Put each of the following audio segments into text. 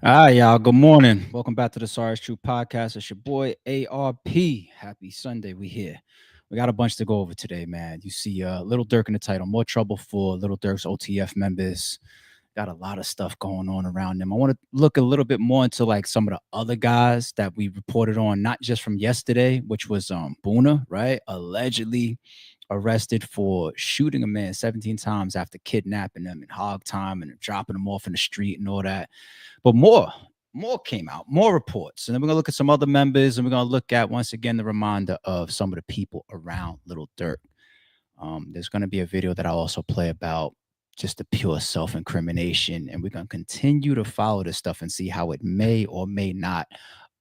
All right, y'all. Good morning. Welcome back to the Sorry Is True podcast. It's your boy ARP. Happy Sunday. We here. We got a bunch to go over today, man. You see Little Durk in the title. More trouble for Little Durk's OTF members. Got a lot of stuff going on around them. I want to look a little bit more into like some of the other guys that we reported on, not just from yesterday, which was Boona, right? Allegedly arrested for shooting a man 17 times after kidnapping them and hog time and dropping them off in the street and all that. But more came out, more reports. And then we're gonna look at some other members, and we're gonna look at once again the reminder of some of the people around Little Durk. There's gonna be a video that I'll also play about just the pure self-incrimination, and we're gonna continue to follow this stuff and see how it may or may not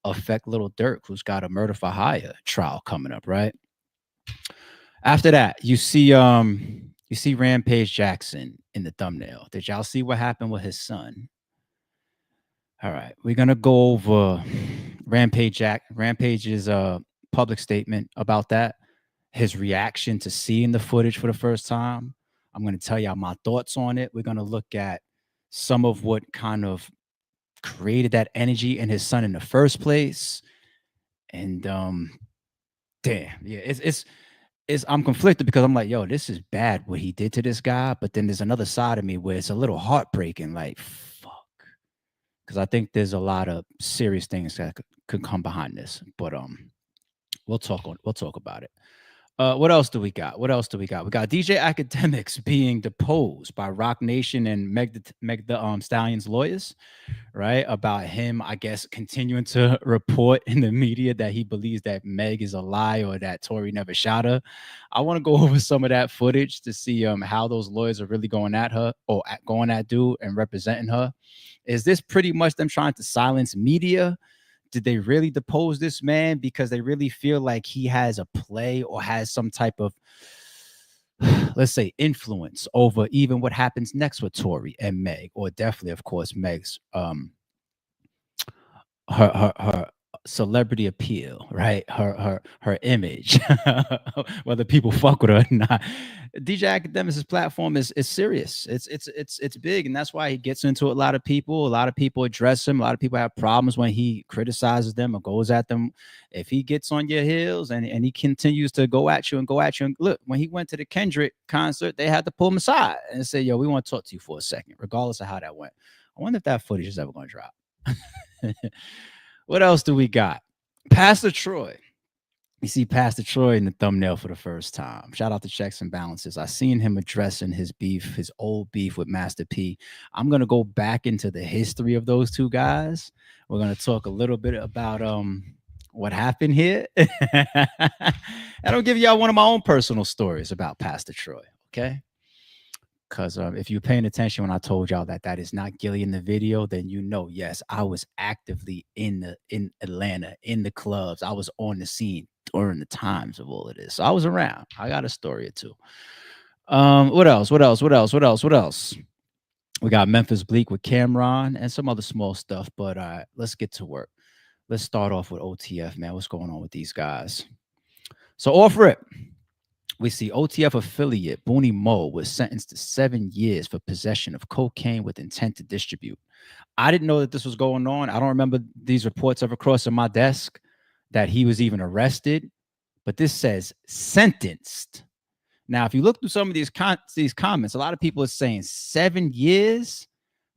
affect Little Durk, who's got a murder for hire trial coming up, right? After that, you see Rampage Jackson in the thumbnail. Did y'all see what happened with his son? All right, we're gonna go over Rampage's public statement about that, his reaction to seeing the footage for the first time. I'm gonna tell y'all my thoughts on it. We're gonna look at some of what kind of created that energy in his son in the first place. And damn, yeah, it's I'm conflicted because I'm like, yo, this is bad what he did to this guy, but then there's another side of me where it's a little heartbreaking, like fuck, because I think there's a lot of serious things that could come behind this. But we'll talk about it. What else do we got? What else do we got? We got DJ Akademiks being deposed by Rock Nation and Meg the Stallion's lawyers, right? About him, I guess, continuing to report in the media that he believes that Meg is a lie or that Tory never shot her. I want to go over some of that footage to see how those lawyers are really going at her or going at dude and representing her. Is this pretty much them trying to silence media? Did they really depose this man because they really feel like he has a play or has some type of, let's say, influence over even what happens next with Tory and Meg, or definitely, of course, Meg's her celebrity appeal, right? Her image, whether people fuck with her or not. DJ Akademiks' platform is serious. It's big, and that's why he gets into a lot of people. A lot of people address him. A lot of people have problems when he criticizes them or goes at them. If he gets on your heels and he continues to go at you and look, when he went to the Kendrick concert, they had to pull him aside and say, yo, we want to talk to you for a second, regardless of how that went. I wonder if that footage is ever going to drop. What else do we got? Pastor Troy. You see Pastor Troy in the thumbnail for the first time. Shout out to Checks and Balances. I seen him addressing his beef, his old beef with Master P. I'm gonna go back into the history of those two guys. We're gonna talk a little bit about what happened here. And I'll give y'all one of my own personal stories about Pastor Troy. Okay. Because if you're paying attention when I told y'all that that is not Gilly in the video, then you know, yes, I was actively in Atlanta, in the clubs. I was on the scene during the times of all of this. So I was around. I got a story or two. What else? What else? What else? What else? What else? We got Memphis Bleek with Cameron and some other small stuff. But let's get to work. Let's start off with OTF, man. What's going on with these guys? So off rip, we see OTF affiliate Booney Mo was sentenced to 7 years for possession of cocaine with intent to distribute. I didn't know that this was going on. I don't remember these reports ever crossing my desk that he was even arrested, but this says sentenced. Now, if you look through some of these comments, a lot of people are saying 7 years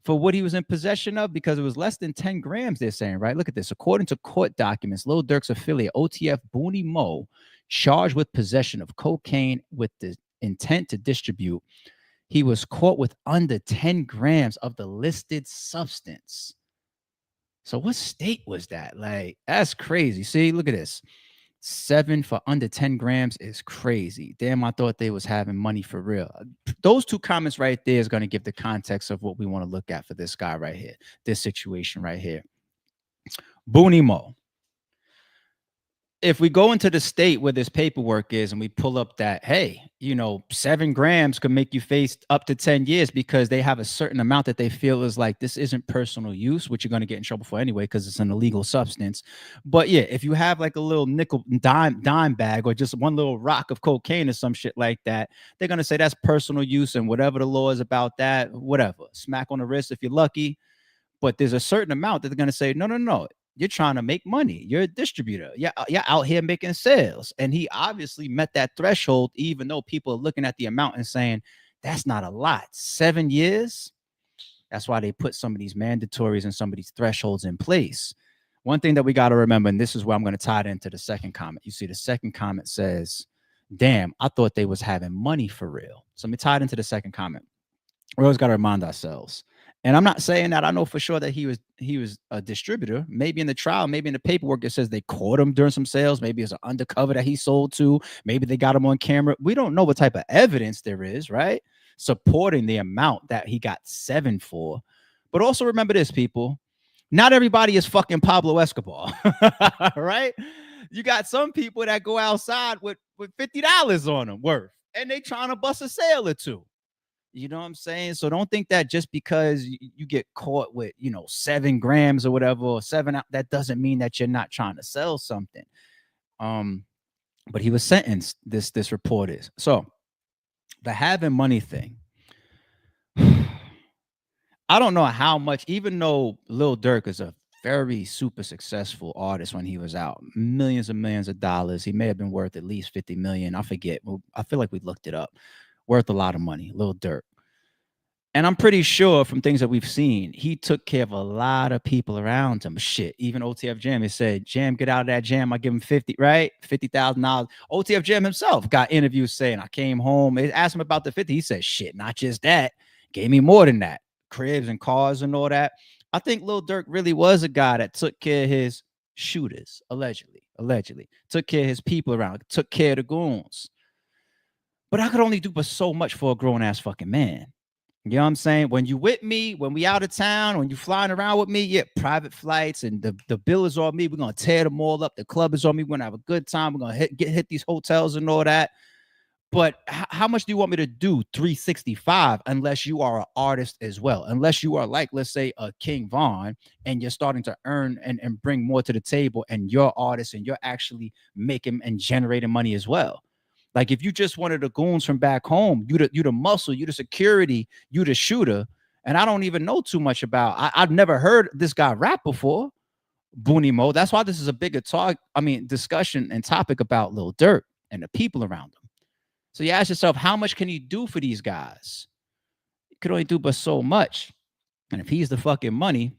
for what he was in possession of because it was less than 10 grams, they're saying, right? Look at this. According to court documents, Lil Durk's affiliate, OTF Booney Mo, charged with possession of cocaine with the intent to distribute. He was caught with under 10 grams of the listed substance. So what state was that? Like, that's crazy. See, look at this. 7 for under 10 grams is crazy. Damn, I thought they was having money for real. Those two comments right there is going to give the context of what we want to look at for this guy right here, this situation right here. Booney Mo. If we go into the state where this paperwork is and we pull up that, hey, 7 grams could make you face up to 10 years because they have a certain amount that they feel is like, this isn't personal use, which you're going to get in trouble for anyway, because it's an illegal substance. But yeah, if you have like a little nickel dime bag or just one little rock of cocaine or some shit like that, they're going to say that's personal use and whatever the law is about that, whatever. Smack on the wrist if you're lucky. But there's a certain amount that they're going to say, no. You're trying to make money. You're a distributor. You're out here making sales. And he obviously met that threshold, even though people are looking at the amount and saying, that's not a lot. 7 years? That's why they put some of these mandatories and some of these thresholds in place. One thing that we got to remember, and this is where I'm going to tie it into the second comment. You see, the second comment says, damn, I thought they was having money for real. So let me tie it into the second comment. We always got to remind ourselves. And I'm not saying that I know for sure that he was a distributor. Maybe in the trial, maybe in the paperwork, it says they caught him during some sales. Maybe it's an undercover that he sold to. Maybe they got him on camera. We don't know what type of evidence there is, right? Supporting the amount that he got 7 for. But also remember this, people. Not everybody is fucking Pablo Escobar, right? You got some people that go outside with $50 on them worth, and they trying to bust a sale or two. You know what I'm saying? So don't think that just because you get caught with, 7 grams or whatever, or 7, that doesn't mean that you're not trying to sell something. But he was sentenced, this report is. So the having money thing, I don't know how much, even though Lil Durk is a very super successful artist when he was out, millions and millions of dollars. He may have been worth at least 50 million. I forget. I feel like we looked it up. Worth a lot of money, Lil Durk. And I'm pretty sure from things that we've seen, he took care of a lot of people around him. Shit, even OTF Jam, he said, Jam, get out of that jam. I give him 50, right? $50,000. OTF Jam himself got interviews saying, I came home. They asked him about the 50. He said, shit, not just that. Gave me more than that. Cribs and cars and all that. I think Lil Durk really was a guy that took care of his shooters, allegedly. Took care of his people around, took care of the goons. But I could only do but so much for a grown-ass fucking man. You know what I'm saying? When you with me, when we out of town, when you flying around with me, yeah, private flights and the bill is on me. We're going to tear them all up. The club is on me. We're going to have a good time. We're going to hit these hotels and all that. But how much do you want me to do 365 unless you are an artist as well? Unless you are like, let's say, a King Von, and you're starting to earn and bring more to the table, and you're artist and you're actually making and generating money as well. Like if you just wanted the goons from back home, you the muscle, you the security, you the shooter. And I don't even know too much about. I've never heard this guy rap before, Booney Mo. That's why this is a bigger discussion and topic about Lil Durk and the people around him. So you ask yourself, how much can he do for these guys? He could only do but so much. And if he's the fucking money,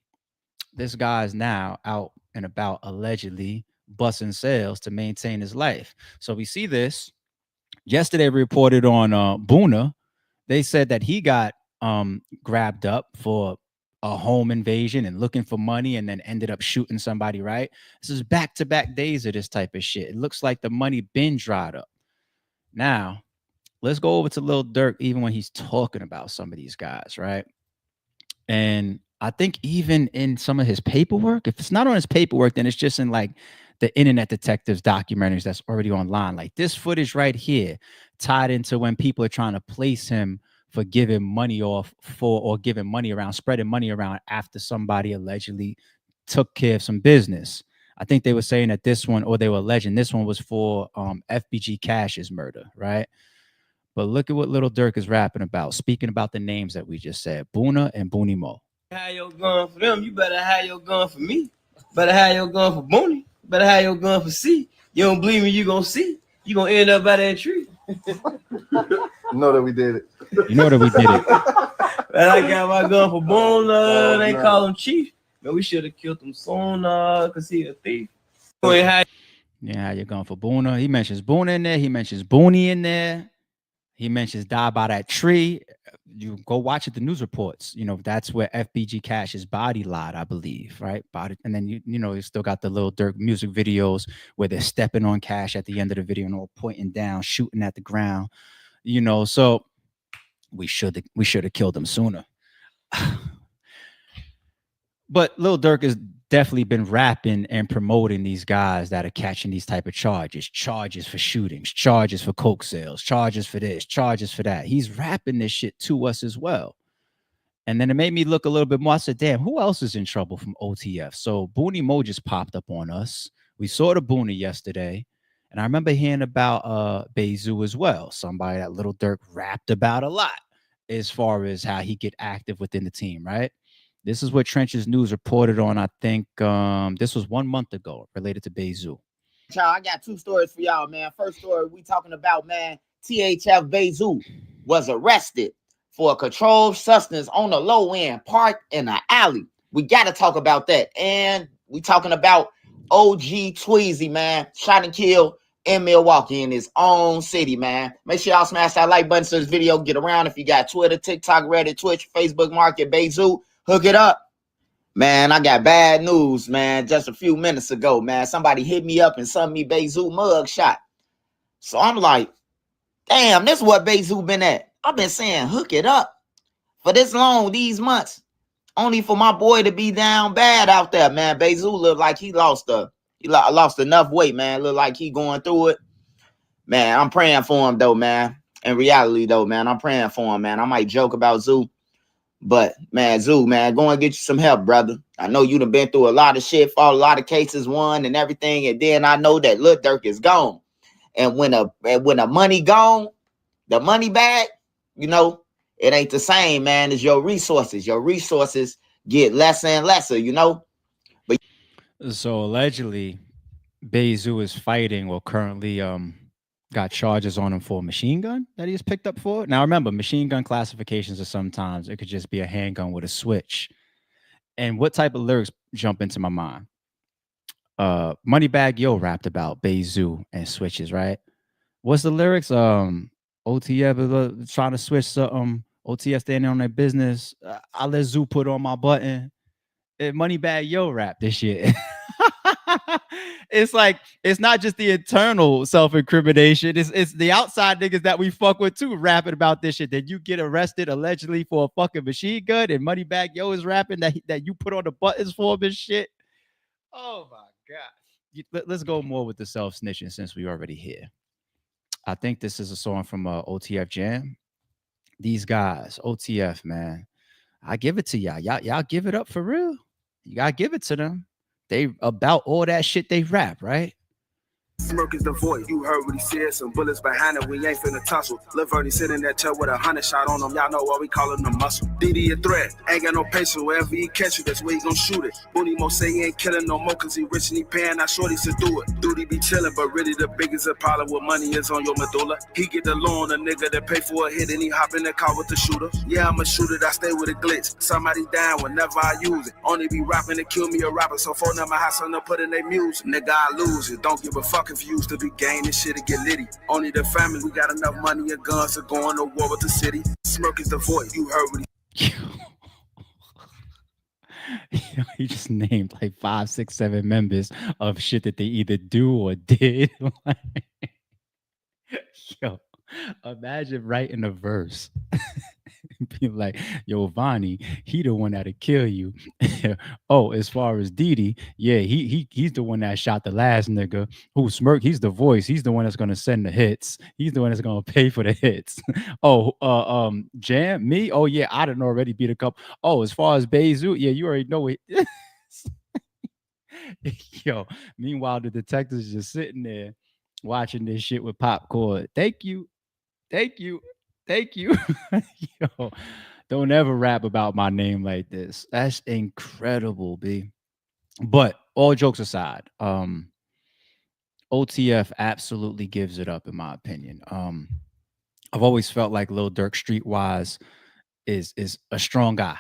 this guy's now out and about allegedly busting sales to maintain his life. So we see this. Yesterday reported on Boona. They said that he got grabbed up for a home invasion and looking for money and then ended up shooting somebody, right? This is back-to-back days of this type of shit. It looks like the money been dried up. Now, let's go over to Lil Durk, even when he's talking about some of these guys, right? And I think even in some of his paperwork, if it's not on his paperwork, then it's just in like the Internet Detectives documentaries that's already online. Like this footage right here tied into when people are trying to place him for giving money off for or giving money around, spreading money around after somebody allegedly took care of some business. I think they were saying that this one, or they were alleging this one was for FBG Cash's murder, right? But look at what Lil Durk is rapping about, speaking about the names that we just said, Boona and Booney Mo. Have your gun for them, you better have your gun for me. Better have your gun for Booney. Better have your gun for C. You don't believe me, you gonna see. You gonna end up by that tree. You know that we did it. You know that we did it. But I got my gun for Boona. They call him Chief. Man, we should have killed him sooner because he a thief. Yeah, you're going for Boona. He mentions Boona in there. He mentions Booney in there. He mentions die by that tree. You go watch it, the news reports. You know, that's where FBG Cash's body lied, I believe, right? Body, and then you still got the Lil Durk music videos where they're stepping on Cash at the end of the video and all pointing down, shooting at the ground. So we should have killed him sooner. But Lil Durk has definitely been rapping and promoting these guys that are catching these type of charges for shootings, charges for coke sales, charges for this, charges for that. He's rapping this shit to us as well. And then it made me look a little bit more. I said, damn, who else is in trouble from OTF? So Booney Mo just popped up on us. We saw the Booney yesterday. And I remember hearing about Bezu as well. Somebody that Lil Durk rapped about a lot as far as how he get active within the team, right? This is what Trenches News reported on. I think this was 1 month ago, related to Bezu. Y'all, I got 2 stories for y'all, man. First story, we talking about, man, THF Bezu was arrested for a controlled substance on the low end, parked in an alley. We got to talk about that. And we talking about OG Tweezy, man, shot and killed in Milwaukee, in his own city, man. Make sure y'all smash that like button so this video get around. If you got Twitter, TikTok, Reddit, Twitch, Facebook Market, Bezu, hook it up. Man, I got bad news, man. Just a few minutes ago, man, somebody hit me up and sent me Bezu mug shot. So I'm like, damn, this is what Bezu been at. I've been saying hook it up for this long, these months, only for my boy to be down bad out there, man. Bezu look like he lost enough weight, man. Look like he going through it. Man, I'm praying for him, though, man. In reality, though, man, I'm praying for him, man. I might joke about Zoo, but, man, Zoo, man, go and get you some help, brother. I know you done been through a lot of shit, fought a lot of cases, won and everything, and then I know that Lil Durk is gone. And when the money gone, the money back, you know, it ain't the same, man, as your resources. Your resources get lesser and lesser, you know. But so allegedly, Bezu is fighting or currently got charges on him for a machine gun that he was picked up for. Now remember, machine gun classifications are sometimes it could just be a handgun with a switch. And what type of lyrics jump into my mind? Moneybagg Yo rapped about Bezu and switches, right? What's the lyrics? OTF is trying to switch something. OTF standing on their business. I let Zoo put on my button. Moneybagg Yo rap this shit. It's like, it's not just the internal self-incrimination. It's the outside niggas that we fuck with too rapping about this shit. That you get arrested allegedly for a fucking machine gun, and Moneybagg Yo is rapping that you put on the buttons for him and shit. Oh my God. Let's go more with the self-snitching since we already here. I think this is a song from OTF Jam. These guys, OTF, man, I give it to y'all. Y'all give it up for real. You gotta give it to them. They about all that shit they rap, right? Smirk is the voice. You heard what he said. Some bullets behind it. We ain't finna tussle. Lil Verdi sitting in that chair with 100 shot on him. Y'all know why we call him the muscle. DD a threat. Ain't got no patience. Wherever he catch you, that's where he gon' shoot it. Booty Mo say he ain't killing no more cause he rich and he paying. Not shorty to do it. Duty be chilling, but really the biggest Apollo with money is on your medulla. He get the loan, a nigga that pay for a hit and he hop in the car with the shooter. Yeah, I'm a shooter. I stay with a glitch. Somebody dying whenever I use it. Only be rapping to kill me a rapper. So phone number house on the put in their music. Nigga, I lose it. Don't give a fuck if you used to be gaining shit to get litty. Only the family, we got enough money and guns to go on to war with the city. Smirk is the voice. You heard what he just named like 5, 6, 7 members of shit that they either do or did. Yo, imagine writing a verse. Be like, yo, Vonnie, he the one that'll kill you. Oh, as far as Didi, yeah, he's the one that shot the last nigga. Who Smirk, he's the voice. He's the one that's gonna send the hits. He's the one that's gonna pay for the hits. Oh, Jam, me? Oh yeah, I done already beat a couple. Oh, as far as Bezu, yeah, you already know it. Yo, meanwhile, the detectives just sitting there watching this shit with popcorn. Thank you. Yo, don't ever rap about my name like this. That's incredible, B. But all jokes aside, OTF absolutely gives it up in my opinion. I've always felt like Lil Durk streetwise is a strong guy.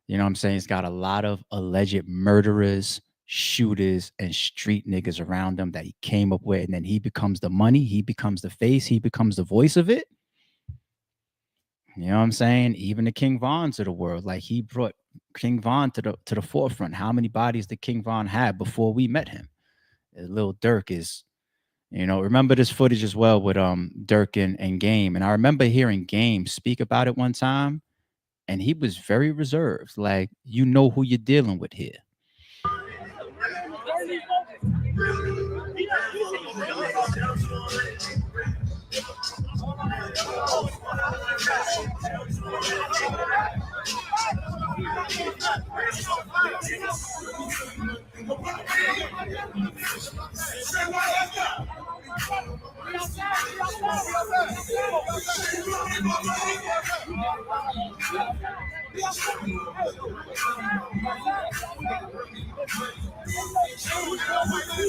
You know what I'm saying? He's got a lot of alleged murderers, shooters, and street niggas around him that he came up with, and then he becomes the money, he becomes the face, he becomes the voice of it. You know what I'm saying? Even the King Vons of the world, like he brought King Von to the forefront. How many bodies did King Von have before we met him? Lil Durk is, you know, remember this footage as well with Durk and Game. And I remember hearing Game speak about it one time, and he was very reserved. Like, you know who you're dealing with here.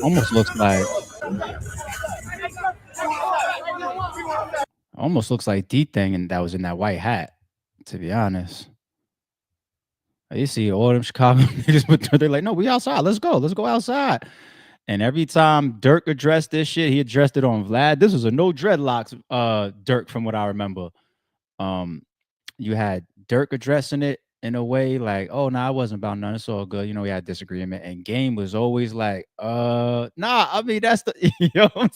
Almost looks like D-Thing and that was in that white hat, to be honest. You see all them Chicago niggas, but they're like, no, we outside. Let's go outside. And every time Durk addressed this shit, he addressed it on Vlad. This was a no dreadlocks Durk, from what I remember. You had Durk addressing it in a way like, oh, nah, it wasn't about none. It's all good. You know, we had disagreement. And Game was always like, nah, I mean, that's the, you know what I'm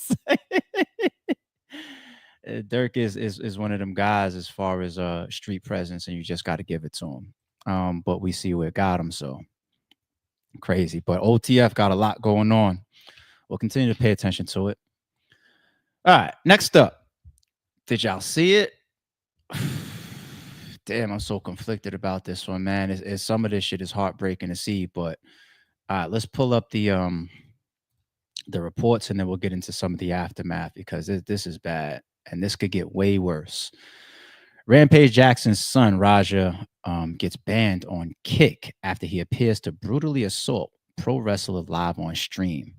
saying? Durk is one of them guys as far as street presence, and you just got to give it to him. But we see where it got him, so crazy. But OTF got a lot going on. We'll continue to pay attention to it. All right, next up. Did y'all see it? Damn, I'm so conflicted about this one, man. It's some of this shit is heartbreaking to see, but all right, let's pull up the reports and then we'll get into some of the aftermath, because this is bad and this could get way worse. Rampage Jackson's son, Raja, gets banned on Kick after he appears to brutally assault pro wrestler live on stream.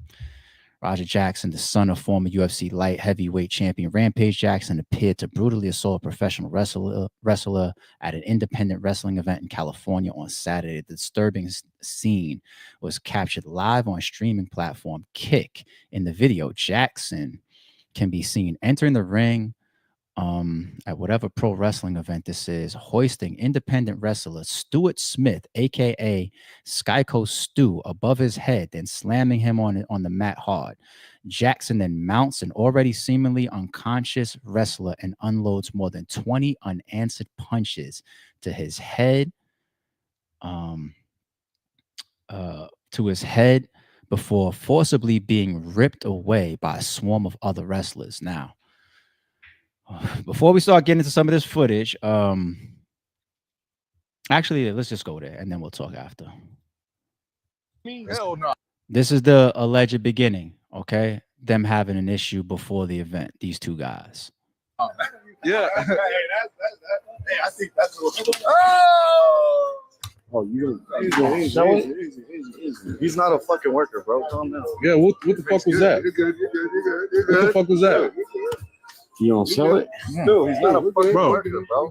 Raja Jackson, the son of former UFC light heavyweight champion Rampage Jackson, appeared to brutally assault a professional wrestler at an independent wrestling event in California on Saturday. The disturbing scene was captured live on streaming platform Kick. In the video, Jackson can be seen entering the ring at whatever pro wrestling event this is, hoisting independent wrestler Stuart Smith, aka Skyco Stu, above his head, then slamming him on the mat hard. Jackson then mounts an already seemingly unconscious wrestler and unloads more than 20 unanswered punches to his head, before forcibly being ripped away by a swarm of other wrestlers. Now, before we start getting into some of this footage, actually, let's just go there and then we'll talk after. Hell no. This is the alleged beginning, okay? Them having an issue before the event, these two guys. Yeah. Hey, I think that's Oh, you easy. He's not a fucking worker, bro. Calm down. Yeah, what the fuck was that? You're good. What the fuck was that? You don't sell it? No, he's not a fucking worker, bro.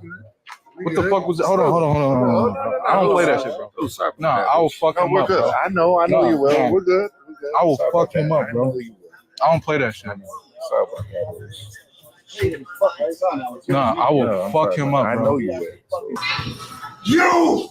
What the fuck was that? Hold on. I don't play that shit, bro. Oh, sorry. No, I will fuck him up, bro. I know you will. No. We're good. I will fuck him up, bro. I don't play that shit. Sorry about that. No, I will fuck him up, bro. I know you will. You!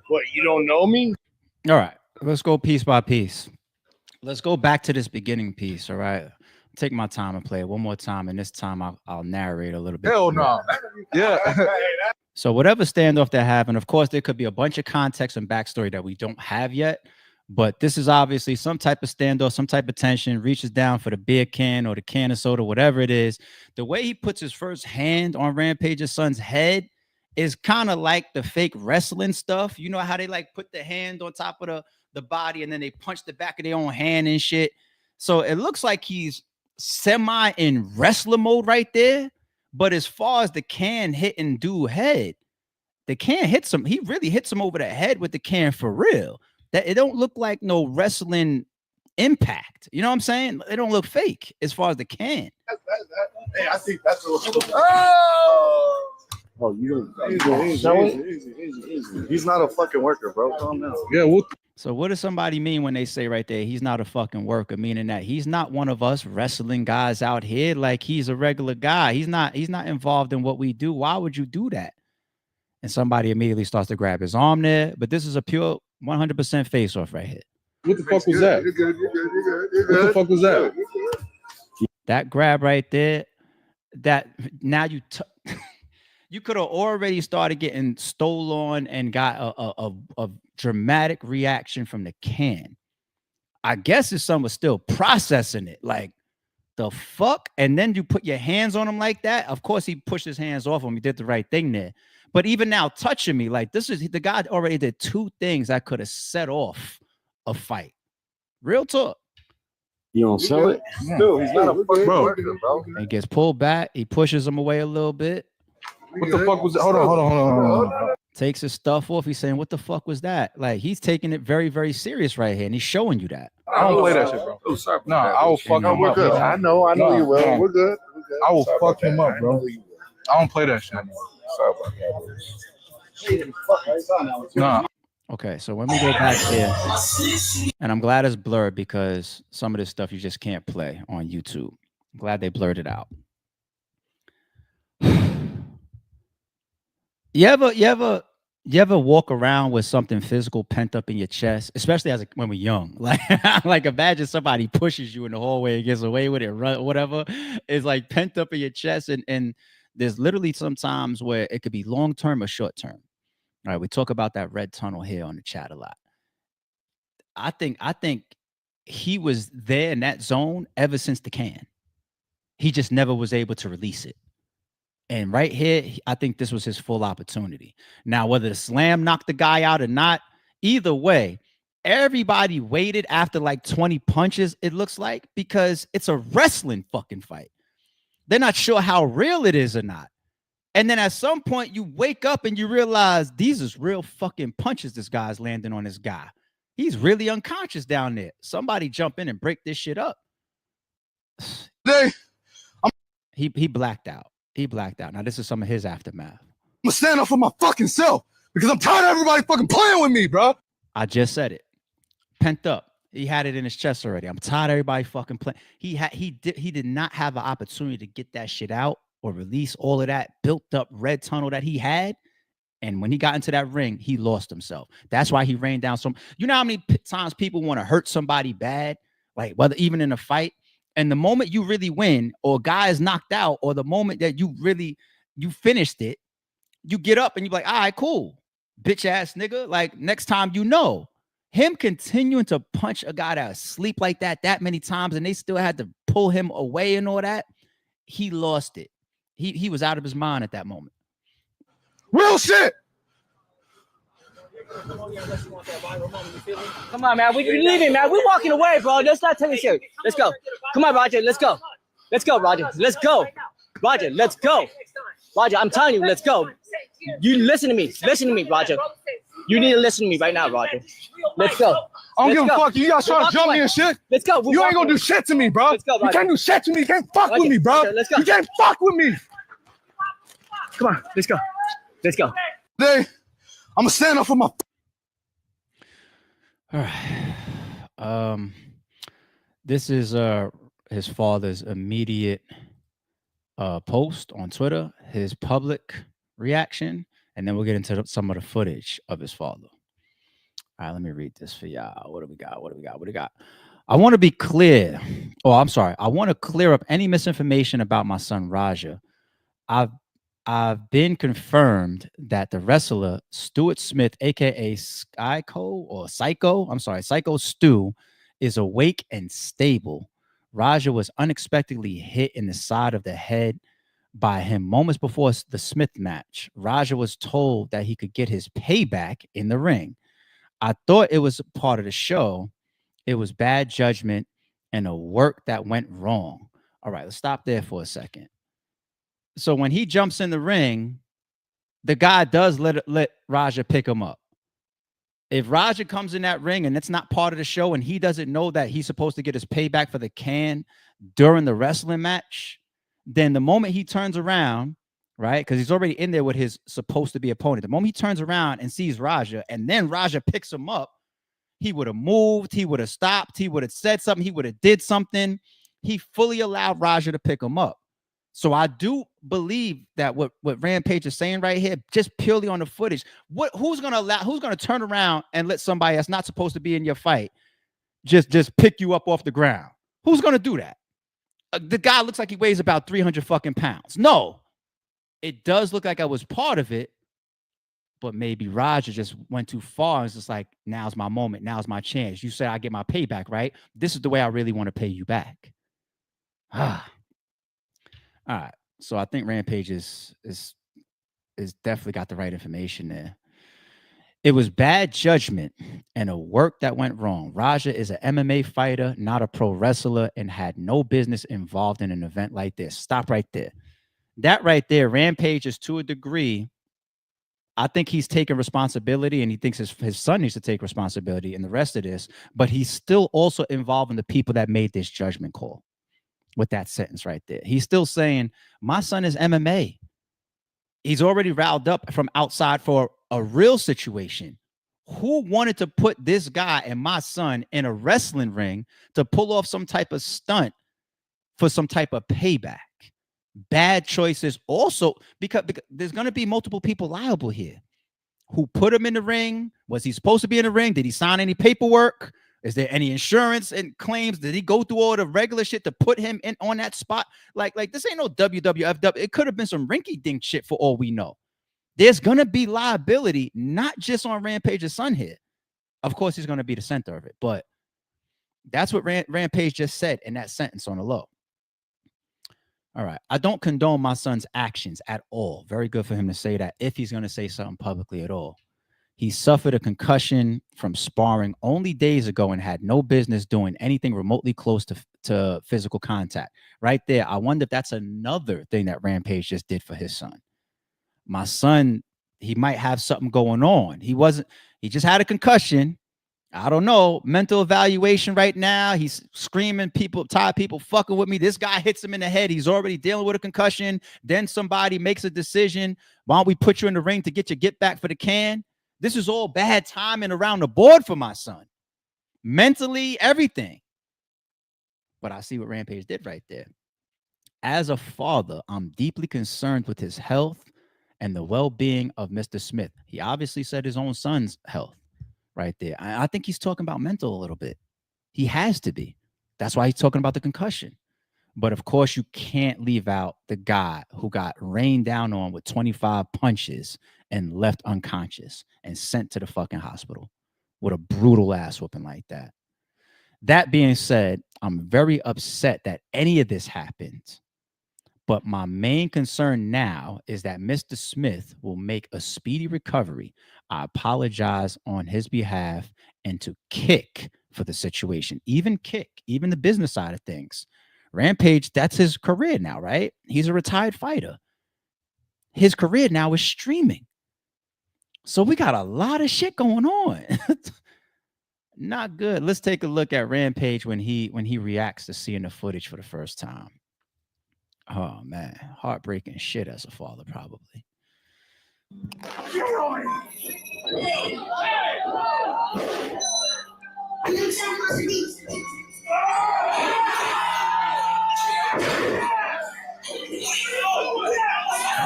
What, you don't know me? All right, let's go piece by piece. Let's go back to this beginning piece, all right? Take my time and play it one more time, and this time I'll narrate a little bit. Hell no. Yeah. So whatever standoff they're having, of course, there could be a bunch of context and backstory that we don't have yet, but this is obviously some type of standoff, some type of tension, reaches down for the beer can or the can of soda, whatever it is. The way he puts his first hand on Rampage's son's head is kind of like the fake wrestling stuff. You know how they like put the hand on top of the body and then they punch the back of their own hand and shit. So it looks like he's semi in wrestler mode right there. But as far as the can hitting dude head, the can hits him. He really hits him over the head with the can for real. That it don't look like no wrestling impact. You know what I'm saying? It don't look fake as far as the can. Hey, I think that's Oh, you easy. He's not a fucking worker, bro. Calm down. Yeah, So what does somebody mean when they say right there, he's not a fucking worker, meaning that he's not one of us wrestling guys out here, like he's a regular guy. He's not involved in what we do. Why would you do that? And somebody immediately starts to grab his arm there. But this is a pure 100% face off right here. What the fuck was that? You're good. What the fuck was that? That grab right there, that now you could have already started getting stolen and got a dramatic reaction from the can. I guess his son was still processing it. Like, the fuck? And then you put your hands on him like that. Of course, he pushed his hands off him. He did the right thing there. But even now, touching me, like, this is the guy already did 2 things that could have set off a fight. Real talk. You don't sell it? Still, he's not a fucking worker, bro. He gets pulled back. He pushes him away a little bit. What the fuck was that? Hold on. Takes his stuff off. He's saying, what the fuck was that? Like, he's taking it very, very serious right here. And he's showing you that. I don't play that shit, bro. Oh, sorry. No, I will fuck him we're up. good. I know you will. No. We're good. I will fuck him up, bro. I don't play that shit. Sorry about that. Nah. Okay, so when we go back here, and I'm glad it's blurred because some of this stuff you just can't play on YouTube. I'm glad they blurred it out. You ever walk around with something physical pent up in your chest, especially when we're young? Like imagine somebody pushes you in the hallway and gets away with it, whatever. It's like pent up in your chest, and there's literally some times where it could be long term or short term. All right, we talk about that red tunnel here on the chat a lot. I think he was there in that zone ever since the can. He just never was able to release it. And right here, I think this was his full opportunity. Now, whether the slam knocked the guy out or not, either way, everybody waited after like 20 punches, it looks like, because it's a wrestling fucking fight. They're not sure how real it is or not. And then at some point, you wake up and you realize these is real fucking punches this guy's landing on this guy. He's really unconscious down there. Somebody jump in and break this shit up. He blacked out. He blacked out. Now, this is some of his aftermath. I'm gonna stand up for my fucking self because I'm tired of everybody fucking playing with me, bro. I just said it. Pent up. He had it in his chest already. I'm tired of everybody fucking playing. He did not have an opportunity to get that shit out or release all of that built up red tunnel that he had. And when he got into that ring, he lost himself. That's why he rained down some. You know how many times people want to hurt somebody bad, like whether even in a fight. And the moment you really win, or a guy is knocked out, or the moment that you finished it, you get up and you're like, all right, cool, bitch ass nigga. Like next time, him continuing to punch a guy that was asleep like that many times, and they still had to pull him away and all that. He lost it. He was out of his mind at that moment. Real shit. Come on, man. We leaving, man. We're walking away, bro. Let's not take it serious. Let's go. Come on, Roger. Let's go. Let's go, Roger. Let's go. Roger, let's go. Roger, I'm telling you, let's go. You listen to me. Listen to me, Roger. You need to listen to me right now, Roger. Let's go. I don't give a fuck. You guys trying to jump me and shit. Let's go. You ain't gonna do shit to me, bro. Let's go, you can't do shit to me. You can't fuck with me, bro. Let's go. You can't fuck with me. Come on, let's go. Let's go. Today, I'm gonna stand up for my. All right. This is his father's immediate post on Twitter, his public reaction, and then we'll get into some of the footage of his father. All right, let me read this for y'all. What do we got? I want to be clear. Oh, I'm sorry. I want to clear up any misinformation about my son Raja. I've been confirmed that the wrestler Stuart Smith, aka Psycho Stu, is awake and stable. Raja was unexpectedly hit in the side of the head by him moments before the Smith match. Raja was told that he could get his payback in the ring. I thought it was part of the show. It was bad judgment and a work that went wrong. All right, let's stop there for a second. So when he jumps in the ring, the guy does let Raja pick him up. If Raja comes in that ring and it's not part of the show and he doesn't know that he's supposed to get his payback for the can during the wrestling match, then the moment he turns around, right, because he's already in there with his supposed to be opponent, the moment he turns around and sees Raja and then Raja picks him up, he would have moved, he would have stopped, he would have said something, he would have did something. He fully allowed Raja to pick him up. So I do believe that what Rampage is saying right here, just purely on the footage, who's gonna turn around and let somebody that's not supposed to be in your fight just pick you up off the ground? Who's gonna do that? The guy looks like he weighs about 300 fucking pounds. No, it does look like I was part of it, But maybe Roger just went too far. It's just like, now's my moment. Now's my chance. You said I get my payback, right? This is the way I really want to pay you back. All right. So I think Rampage is definitely got the right information there. It was bad judgment and a work that went wrong. Raja is an MMA fighter, not a pro wrestler, and had no business involved in an event like this. Stop right there. That right there, Rampage is to a degree. I think he's taking responsibility, and he thinks his son needs to take responsibility in the rest of this, but he's still also involving the people that made this judgment call with that sentence right there. He's still saying, my son is MMA. He's already riled up from outside for a real situation. Who wanted to put this guy and my son in a wrestling ring to pull off some type of stunt for some type of payback? Bad choices also, because there's going to be multiple people liable here. Who put him in the ring? Was he supposed to be in the ring? Did he sign any paperwork? Is there any insurance and claims? Did he go through all the regular shit to put him in on that spot? Like this ain't no WWF. It could have been some rinky-dink shit for all we know. There's going to be liability, not just on Rampage's son here. Of course, he's going to be the center of it, but that's what Rampage just said in that sentence on the low. All right. I don't condone my son's actions at all. Very good for him to say that, if he's going to say something publicly at all. He suffered a concussion from sparring only days ago and had no business doing anything remotely close to physical contact. Right there. I wonder if that's another thing that Rampage just did for his son. My son, he might have something going on. He just had a concussion. I don't know. Mental evaluation right now. He's screaming, tired people fucking with me. This guy hits him in the head. He's already dealing with a concussion. Then somebody makes a decision. Why don't we put you in the ring to get your get back for the can? This is all bad timing around the board for my son. Mentally, everything. But I see what Rampage did right there. As a father, I'm deeply concerned with his health and the well-being of Mr. Smith. He obviously said his own son's health. Right there. I think he's talking about mental a little bit. He has to be. That's why he's talking about the concussion. But of course, you can't leave out the guy who got rained down on with 25 punches and left unconscious and sent to the fucking hospital with a brutal ass whooping like that. That being said, I'm very upset that any of this happened. But my main concern now is that Mr. Smith will make a speedy recovery. I apologize on his behalf, and to kick for the situation, even the business side of things. Rampage, that's his career now, right? He's a retired fighter. His career now is streaming. So we got a lot of shit going on. Not good. Let's take a look at Rampage when he reacts to seeing the footage for the first time. Oh man, heartbreaking shit as a father, probably.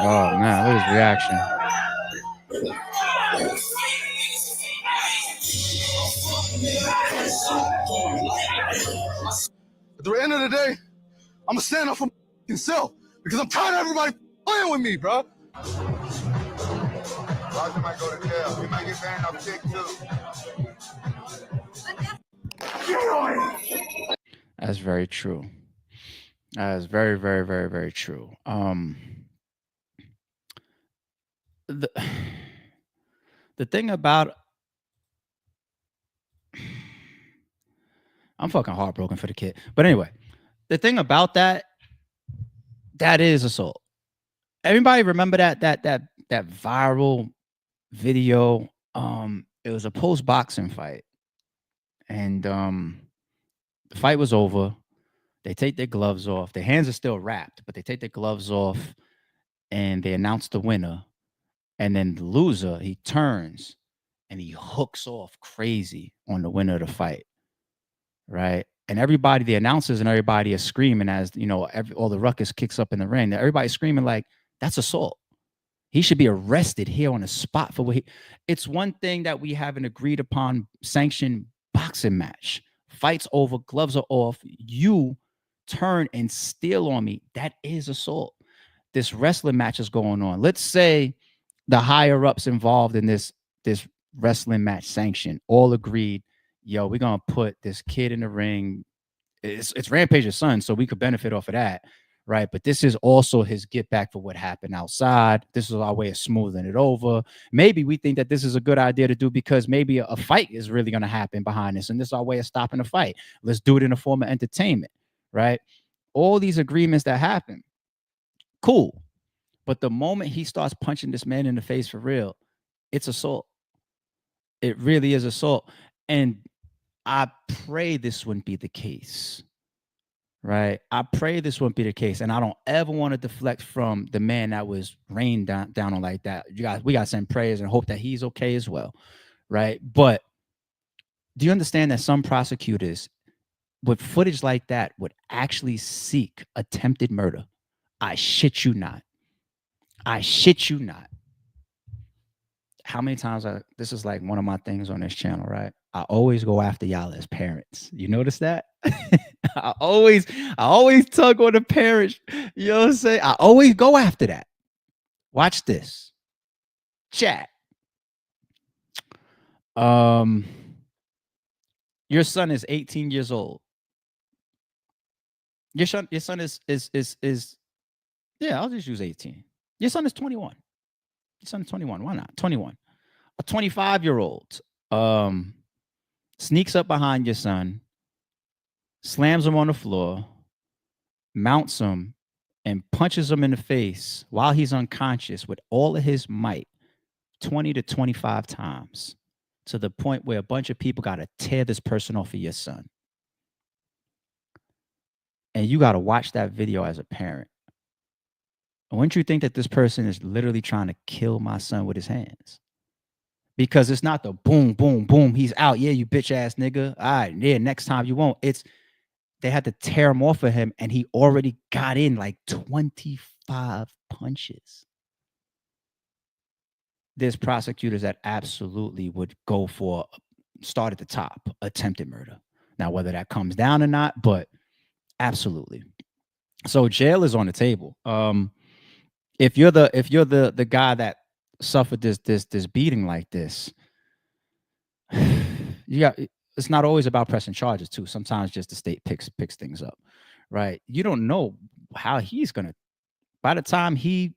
Oh man, look at his reaction. At the end of the day, I'm gonna stand up for myself because I'm tired of everybody playing with me, bro. Roger might go to jail. He might get banned off TikTok too. That's very true. That is very, very, very, very true. The thing about, I'm fucking heartbroken for the kid. But anyway, the thing about that is assault. Everybody remember that viral video? It was a post-boxing fight. And the fight was over. They take their gloves off. Their hands are still wrapped, but they take their gloves off and they announce the winner. And then the loser, he turns and he hooks off crazy on the winner of the fight. Right? And everybody, the announcers and everybody is screaming as, you know, all the ruckus kicks up in the ring. Everybody's screaming like, that's assault. He should be arrested here on the spot for what it's one thing that we have an agreed upon sanctioned boxing match. Fights over, gloves are off. You turn and steal on me. That is assault. This wrestling match is going on. Let's say the higher ups involved in this wrestling match sanction all agreed, yo, we're gonna put this kid in the ring. It's Rampage's son, so we could benefit off of that, right? But this is also his get back for what happened outside. This is our way of smoothing it over. Maybe we think that this is a good idea to do because maybe a fight is really going to happen behind this, and this is our way of stopping a fight. Let's do it in a form of entertainment, right? All these agreements that happen, cool. But the moment he starts punching this man in the face for real, it's assault. It really is assault. And I pray this wouldn't be the case, right? I pray this wouldn't be the case. And I don't ever want to deflect from the man that was rained down on like that. You guys, we got to send prayers and hope that he's okay as well, right? But do you understand that some prosecutors with footage like that would actually seek attempted murder? I shit you not. I shit you not. How many times this is like one of my things on this channel, right? I always go after y'all as parents. You notice that? I always tug on the parents. You know what I'm saying? I always go after that. Watch this. Chat. Your son is 18 years old. Your son is yeah, I'll just use 18. Your son is 21. Your son is 21. Why not? 21. A 25-year-old sneaks up behind your son, slams him on the floor, mounts him, and punches him in the face while he's unconscious with all of his might 20 to 25 times, to the point where a bunch of people got to tear this person off of your son. And you got to watch that video as a parent. Wouldn't you think that this person is literally trying to kill my son with his hands? Because it's not the boom, boom, boom, he's out. Yeah, you bitch ass nigga. All right, yeah, next time you won't. It's they had to tear him off of him, and he already got in like 25 punches. There's prosecutors that absolutely would go for start at the top, attempted murder. Now, whether that comes down or not, but absolutely. So jail is on the table. If you're the guy that suffered this beating like this, it's not always about pressing charges too. Sometimes just the state picks things up, right? You don't know how he's gonna. By the time he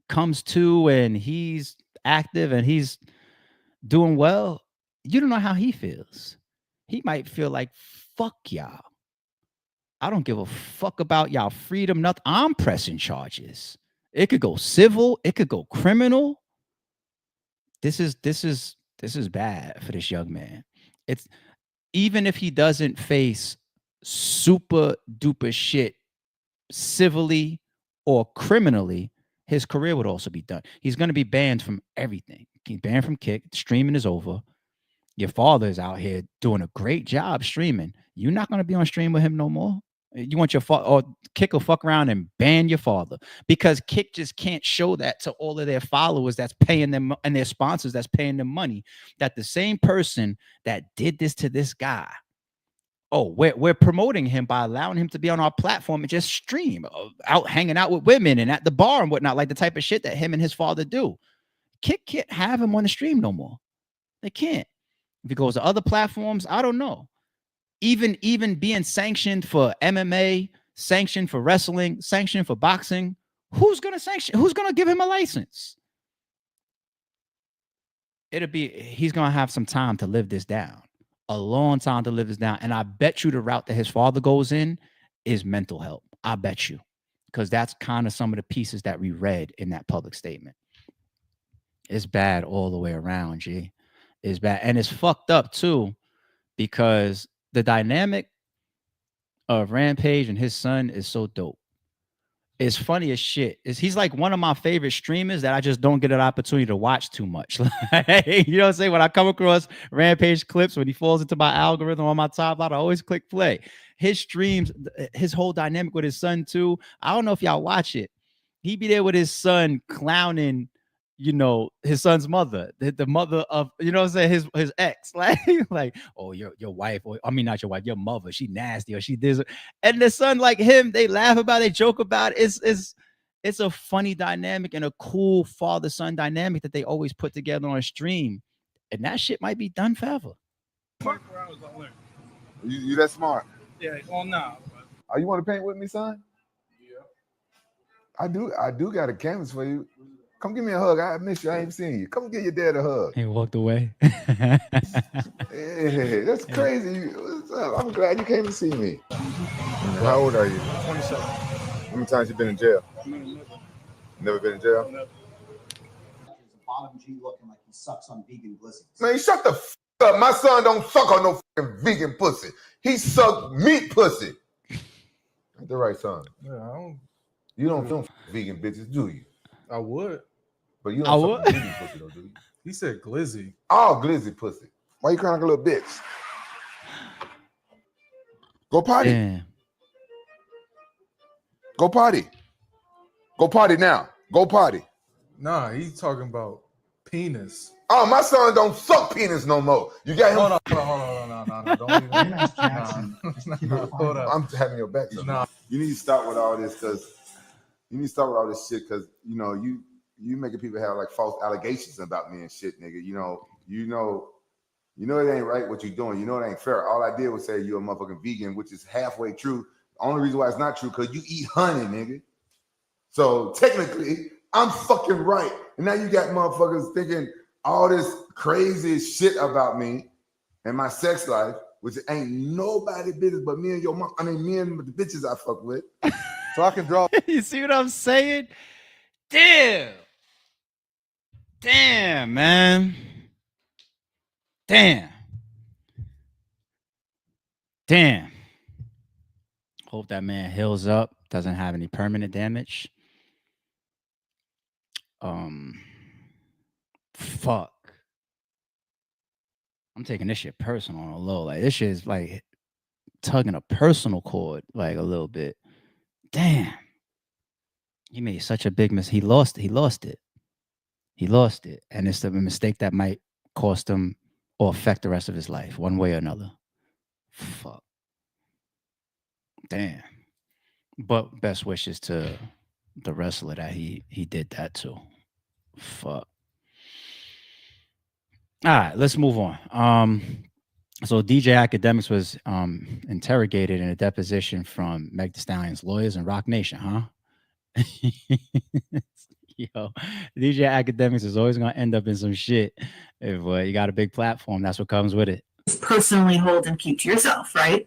comes to and he's active and he's doing well, you don't know how he feels. He might feel like, fuck y'all. I don't give a fuck about y'all freedom. Nothing. I'm pressing charges. It could go civil. It could go criminal. This is bad for this young man. It's even if he doesn't face super duper shit civilly or criminally, his career would also be done. He's going to be banned from everything. He's banned from Kick. Streaming is over. Your father is out here doing a great job streaming. You're not going to be on stream with him no more. You want your father, or Kick will fuck around and ban your father, because Kick just can't show that to all of their followers that's paying them and their sponsors that's paying them money, that the same person that did this to this guy, we're promoting him by allowing him to be on our platform and just stream out, hanging out with women and at the bar and whatnot, like the type of shit that him and his father do. Kick can't have him on the stream no more. They can't. If he goes to other platforms, I don't know. Even being sanctioned for MMA, sanctioned for wrestling, sanctioned for boxing, who's gonna sanction? Who's gonna give him a license? He's gonna have some time to live this down, a long time to live this down. And I bet you the route that his father goes in is mental health. I bet you, because that's kind of some of the pieces that we read in that public statement. It's bad all the way around, G. It's bad, and it's fucked up too, because the dynamic of Rampage and his son is so dope. It's funny as shit. He's like one of my favorite streamers that I just don't get an opportunity to watch too much. You know what I'm saying? When I come across Rampage clips, when he falls into my algorithm on my timeline, I always click play. His streams, his whole dynamic with his son too. I don't know if y'all watch it. He be there with his son clowning, you know, his son's mother, the mother of, you know what I'm saying, his ex, like, oh, your wife, or I mean, not your wife, your mother, she nasty, or she did. And the son, like him, they laugh about it, they joke about it. It's it's a funny dynamic and a cool father-son dynamic that they always put together on a stream. And that shit might be done forever. 24 hours I learned. You that smart? Yeah, on now. Oh, you want to paint with me, son? Yeah. I do got a canvas for you. Come give me a hug. I miss you. I ain't seen you. Come give your dad a hug. He walked away. Hey, that's crazy. What's up? I'm glad you came to see me. How old are you? 27. How many times you been in jail? Never been in jail? Never. Bottom G looking like he sucks on vegan glizzies. Man, shut the f up. My son don't suck on no fucking vegan pussy. He suck meat pussy. Ain't the right son. Yeah, You don't film vegan bitches, do you? I would. But you don't suck on vegan pussy, though, do you? He said glizzy. Oh, glizzy pussy. Why you crying like a little bitch? Go potty. Yeah. Go potty. Go potty now. Go potty. Nah, he's talking about penis. Oh, my son don't suck penis no more. You got him. Hold on. No. Don't even. Nah. Hold up. I'm having your back. Nah. You need to stop with all this because shit because you making people have like false allegations about me and shit, nigga. You know it ain't right what you're doing. You know it ain't fair. All I did was say you're a motherfucking vegan, which is halfway true. The only reason why it's not true because you eat honey, nigga. So technically, I'm fucking right. And now you got motherfuckers thinking all this crazy shit about me and my sex life, which ain't nobody business but me and your mom. I mean, me and the bitches I fuck with. So I can draw. You see what I'm saying? Damn, man. Damn. Hope that man heals up, doesn't have any permanent damage. Fuck. I'm taking this shit personal on a low. Like this shit is like tugging a personal chord, like a little bit. Damn. He made such a big mistake. He lost it. And it's a mistake that might cost him or affect the rest of his life, one way or another. Fuck. Damn. But best wishes to the wrestler that he did that to. Fuck. All right, let's move on. So DJ Akademiks was interrogated in a deposition from Meg Thee Stallion's lawyers and Rock Nation, huh? Yo, DJ Akademiks is always gonna end up in some shit. If you got a big platform, that's what comes with it. Personally hold and keep to yourself, right?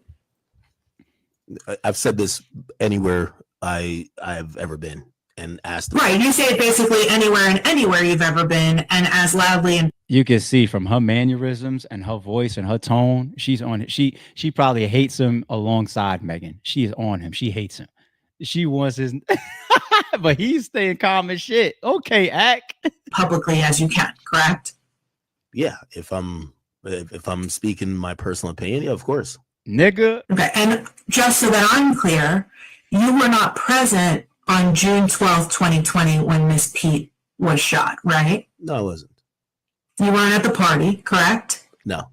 I've said this anywhere I've ever been and asked. Right, you say it basically anywhere and anywhere you've ever been, and as loudly. And you can see from her mannerisms and her voice and her tone, she's on it. She probably hates him alongside Megan. She is on him. She hates him. She wants his, but he's staying calm as shit. Okay, Ak. Publicly as you can, correct? Yeah, if I'm speaking my personal opinion, yeah, of course. Nigga. Okay, and just so that I'm clear, you were not present on June 12th, 2020 when Miss Pete was shot, right? No, I wasn't. You weren't at the party, correct? No.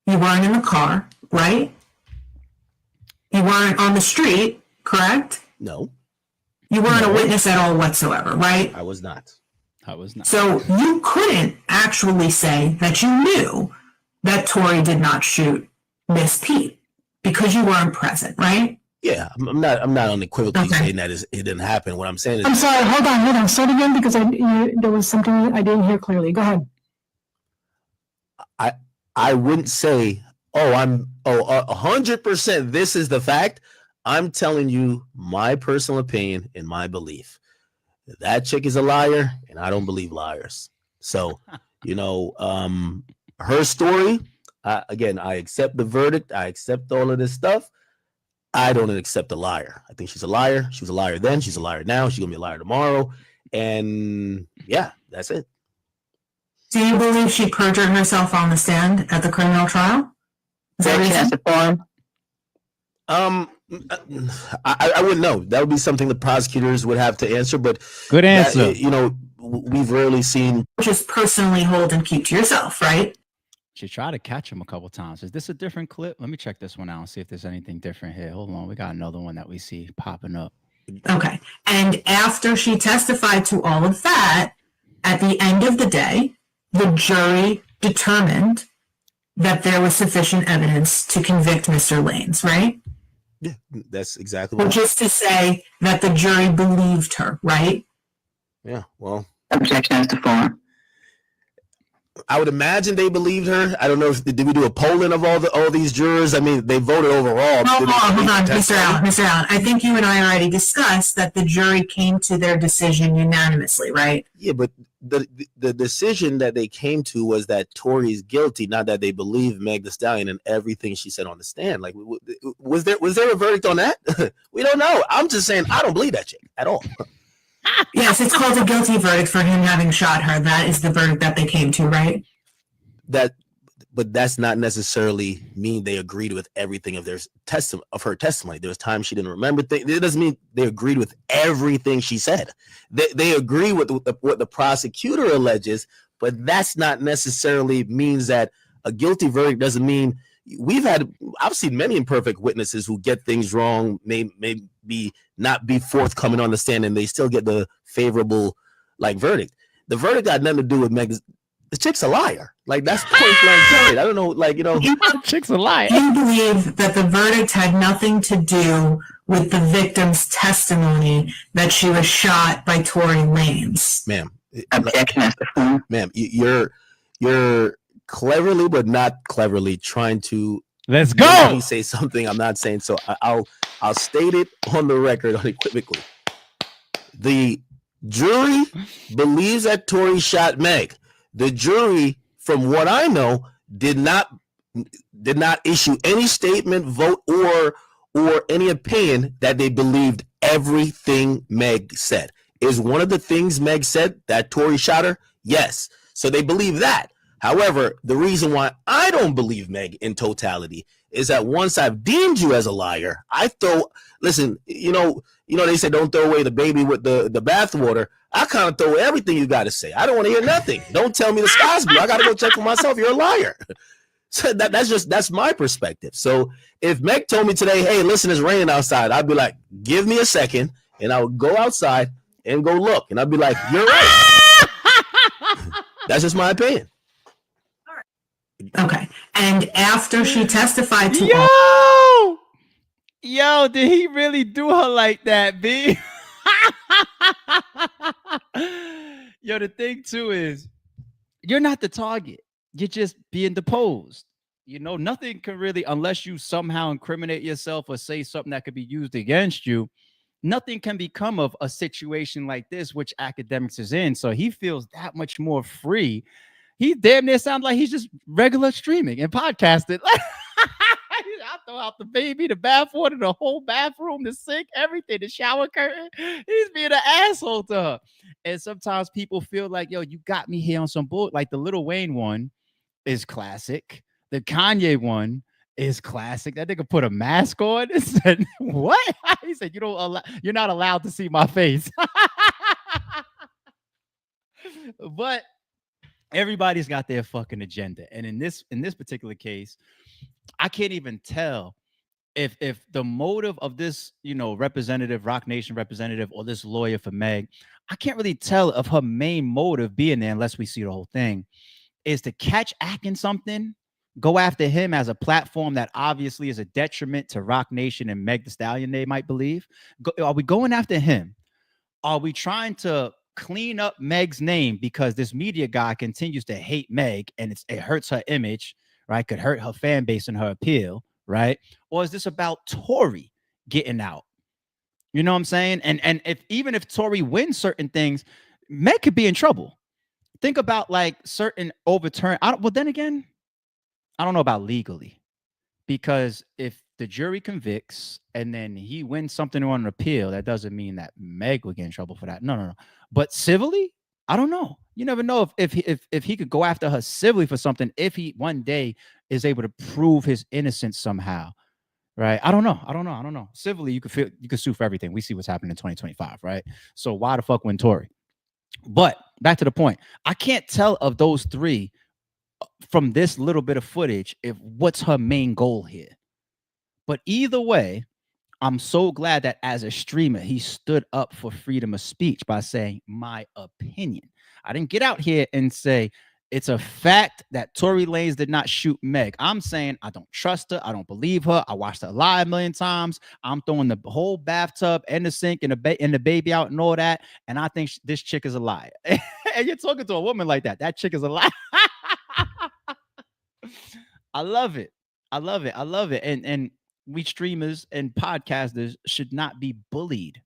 You weren't in the car, right? You weren't on the street, correct? No. You weren't a witness at all whatsoever, right? I was not. So you couldn't actually say that you knew that Tory did not shoot Miss Pete because you weren't present, right? Yeah, I'm not unequivocally saying that it didn't happen. What I'm saying is, I'm sorry. Hold on. Start again because there was something I didn't hear clearly. Go ahead. I wouldn't say, 100%. This is the fact. I'm telling you my personal opinion and my belief. That chick is a liar, and I don't believe liars. So, her story. Again, I accept the verdict. I accept all of this stuff. I don't accept a liar. I think she's a liar. She was a liar then. She's a liar now. She's going to be a liar tomorrow. And yeah, that's it. Do you believe she perjured herself on the stand at the criminal trial? Is that what I wouldn't know. That would be something the prosecutors would have to answer. But good answer. We've rarely seen. Just personally hold and keep to yourself, right? She tried to catch him a couple times. Is this a different clip? Let me check this one out and see if there's anything different here. Hold on. We got another one that we see popping up. Okay. And after she testified to all of that, at the end of the day, the jury determined that there was sufficient evidence to convict Mr. Lanes, right? Yeah, that's exactly what. Which is to say that the jury believed her, right? Yeah, well. Objection as to form. I would imagine they believed her. I don't know if did we do a polling of all these jurors? I mean, they voted overall. Hold on, Mr. Allen. I think you and I already discussed that the jury came to their decision unanimously, right? Yeah, but the decision that they came to was that Tory is guilty, not that they believe Meg Thee Stallion and everything she said on the stand. Like, was there a verdict on that? We don't know. I'm just saying I don't believe that chick at all. Yes, it's called a guilty verdict for him having shot her. That is the verdict that they came to, right? But that's not necessarily mean they agreed with everything of her testimony. There was times she didn't remember things. It doesn't mean they agreed with everything she said. They agree with what the prosecutor alleges, but that's not necessarily means that a guilty verdict doesn't mean. I've seen many imperfect witnesses who get things wrong, maybe not be forthcoming on the stand, and they still get the favorable verdict. The verdict got nothing to do with Meg. The chick's a liar. Like, that's point blank period. I don't know, the chick's a liar. You believe that the verdict had nothing to do with the victim's testimony that she was shot by Tory Lanez. Ma'am. Ma'am, you're cleverly but not cleverly trying to let's go say something I'm not saying, so I'll state it on the record unequivocally. The jury believes that Tory shot Meg. The jury, from what I know, did not issue any statement, vote, or any opinion that they believed everything Meg said. Is one of the things Meg said that Tory shot her? Yes. So they believe that. However, the reason why I don't believe Meg in totality is that once I've deemed you as a liar, listen, they say don't throw away the baby with the bathwater. I kind of throw everything you got to say. I don't want to hear nothing. Don't tell me the sky's blue. I got to go check for myself. You're a liar. So that's my perspective. So if Meg told me today, hey, listen, it's raining outside, I'd be like, give me a second, and I would go outside and go look, and I'd be like, you're right. That's just my opinion. Okay. And after she testified to Yo, did he really do her like that, B? Yo, the thing too is you're not the target. You're just being deposed. Nothing can really, unless you somehow incriminate yourself or say something that could be used against you, nothing can become of a situation like this, which Akademiks is in. So he feels that much more free. He damn near sounds like he's just regular streaming and podcasting. I throw out the baby, the bathwater, the whole bathroom, the sink, everything, the shower curtain. He's being an asshole to her. And sometimes people feel like, yo, you got me here on some bull. Like the Lil Wayne one is classic. The Kanye one is classic. That nigga put a mask on and said, what? He said, you're not allowed to see my face. But everybody's got their fucking agenda. And in this particular case, I can't even tell if the motive of this, representative, Rock Nation representative, or this lawyer for Meg, I can't really tell of her main motive being there unless we see the whole thing, is to catch Ak in something, go after him as a platform that obviously is a detriment to Rock Nation and Meg Thee Stallion, they might believe. Are we going after him? Are we trying to clean up Meg's name because this media guy continues to hate Meg and it hurts her image, right? Could hurt her fan base and her appeal, right? Or is this about Tory getting out? You know what I'm saying? And even if Tory wins certain things, Meg could be in trouble. Think about certain overturn. Well, then again, I don't know about legally, because if the jury convicts and then he wins something on an appeal, that doesn't mean that Meg will get in trouble for that. No. But civilly, I don't know. You never know if he could go after her civilly for something if he one day is able to prove his innocence somehow, right? I don't know. Civilly, you could sue for everything. We see what's happening in 2025, right? So why the fuck win Tory? But back to the point, I can't tell of those three from this little bit of footage if what's her main goal here. But either way, I'm so glad that as a streamer, he stood up for freedom of speech by saying my opinion. I didn't get out here and say it's a fact that Tory Lanez did not shoot Meg. I'm saying I don't trust her. I don't believe her. I watched her lie a million times. I'm throwing the whole bathtub and the sink and the baby out and all that. And I think this chick is a liar. And you're talking to a woman like that. That chick is a liar. I love it. I love it. I love it. And we streamers and podcasters should not be bullied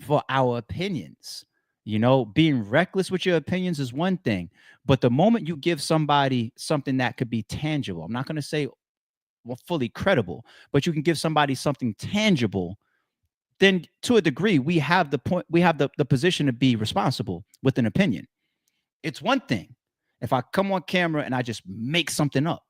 for our opinions. You know, being reckless with your opinions is one thing, but the moment you give somebody something that could be tangible, I'm not going to say fully credible, but you can give somebody something tangible, then to a degree, we have the position to be responsible with an opinion. It's one thing if I come on camera and I just make something up.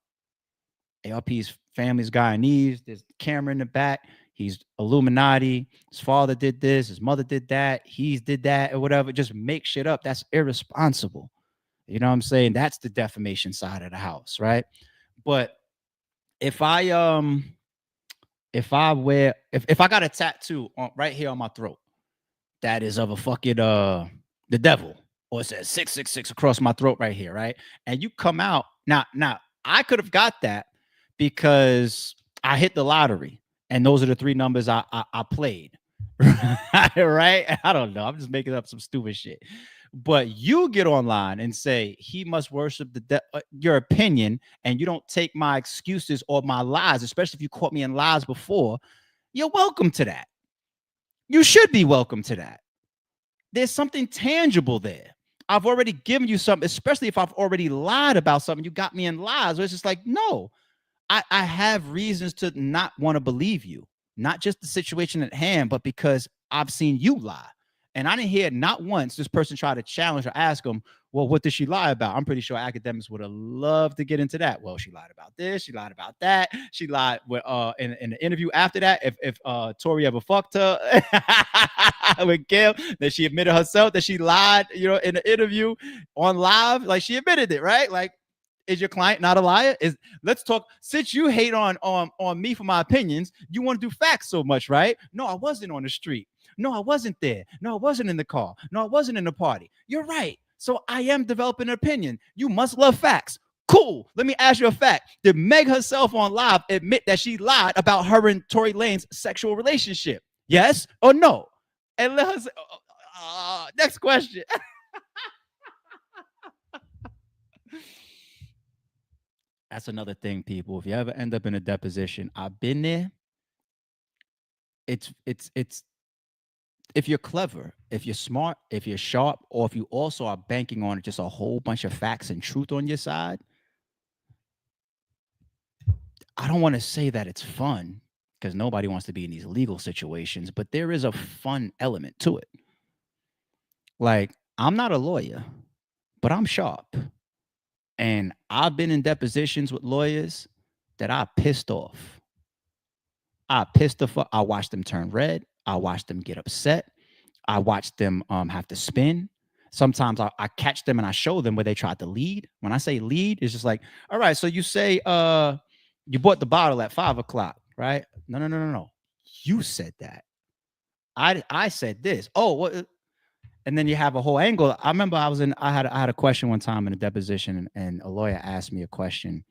ARP's family's Guyanese, there's the camera in the back. He's Illuminati. His father did this. His mother did that. He's did that or whatever. Just make shit up. That's irresponsible. You know what I'm saying? That's the defamation side of the house, right? But if I got a tattoo right here on my throat that is of a fucking the devil, or it says 666 across my throat right here, right? And you come out now I could have got that because I hit the lottery. And those are the 3 numbers I played, right? I don't know. I'm just making up some stupid shit. But you get online and say he must worship your opinion, and you don't take my excuses or my lies, especially if you caught me in lies before. You're welcome to that. You should be welcome to that. There's something tangible there. I've already given you something, especially if I've already lied about something. You got me in lies. It's just like, no. I have reasons to not want to believe you, not just the situation at hand, but because I've seen you lie. And I didn't hear not once this person try to challenge or ask them, well, what did she lie about? I'm pretty sure Akademiks would have loved to get into that. Well, she lied about this. She lied about that. She lied with, in the interview after that. If Tory ever fucked her with Gail, that she admitted herself that she lied, you know, in the interview on live. Like, she admitted it, right? Like, is your client not a liar? Let's talk. Since you hate on me for my opinions, you want to do facts so much, right? No, I wasn't on the street. No, I wasn't there. No, I wasn't in the car. No, I wasn't in the party. You're right. So I am developing an opinion. You must love facts. Cool. Let me ask you a fact. Did Meg herself on live admit that she lied about her and Tory Lanez sexual relationship? Yes or no? And let her say, next question. That's another thing, people. If you ever end up in a deposition, I've been there. It's if you're clever, if you're smart, if you're sharp, or if you also are banking on just a whole bunch of facts and truth on your side, I don't want to say that it's fun because nobody wants to be in these legal situations, but there is a fun element to it. Like, I'm not a lawyer, but I'm sharp. And I've been in depositions with lawyers that I pissed off. I watched them turn red. I watched them get upset. I watched them have to spin. Sometimes I catch them and I show them where they tried to lead. When I say lead, it's just like, all right, so you say you bought the bottle at 5 o'clock, right? No. You said that. I said this. Oh, what? And then you have a whole angle. I remember I had a question one time in a deposition, and a lawyer asked me a question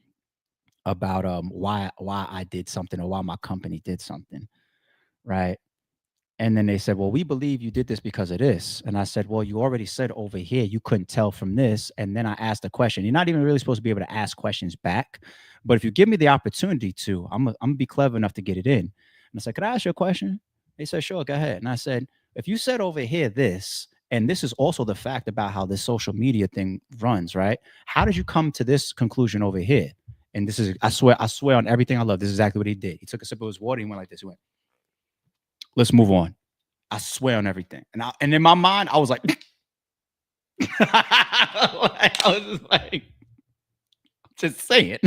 about why I did something or why my company did something, right? And then they said, well, we believe you did this because of this. And I said, well, you already said over here you couldn't tell from this. And then I asked a question. You're not even really supposed to be able to ask questions back. But if you give me the opportunity to, I'm gonna be clever enough to get it in. And I said, could I ask you a question? They said, sure, go ahead. And I said, if you said over here this, and this is also the fact about how this social media thing runs, right? How did you come to this conclusion over here? And this is, I swear on everything I love, this is exactly what he did. He took a sip of his water, he went like this, he went, let's move on. I swear on everything. And in my mind, I was like, I was just like, just saying.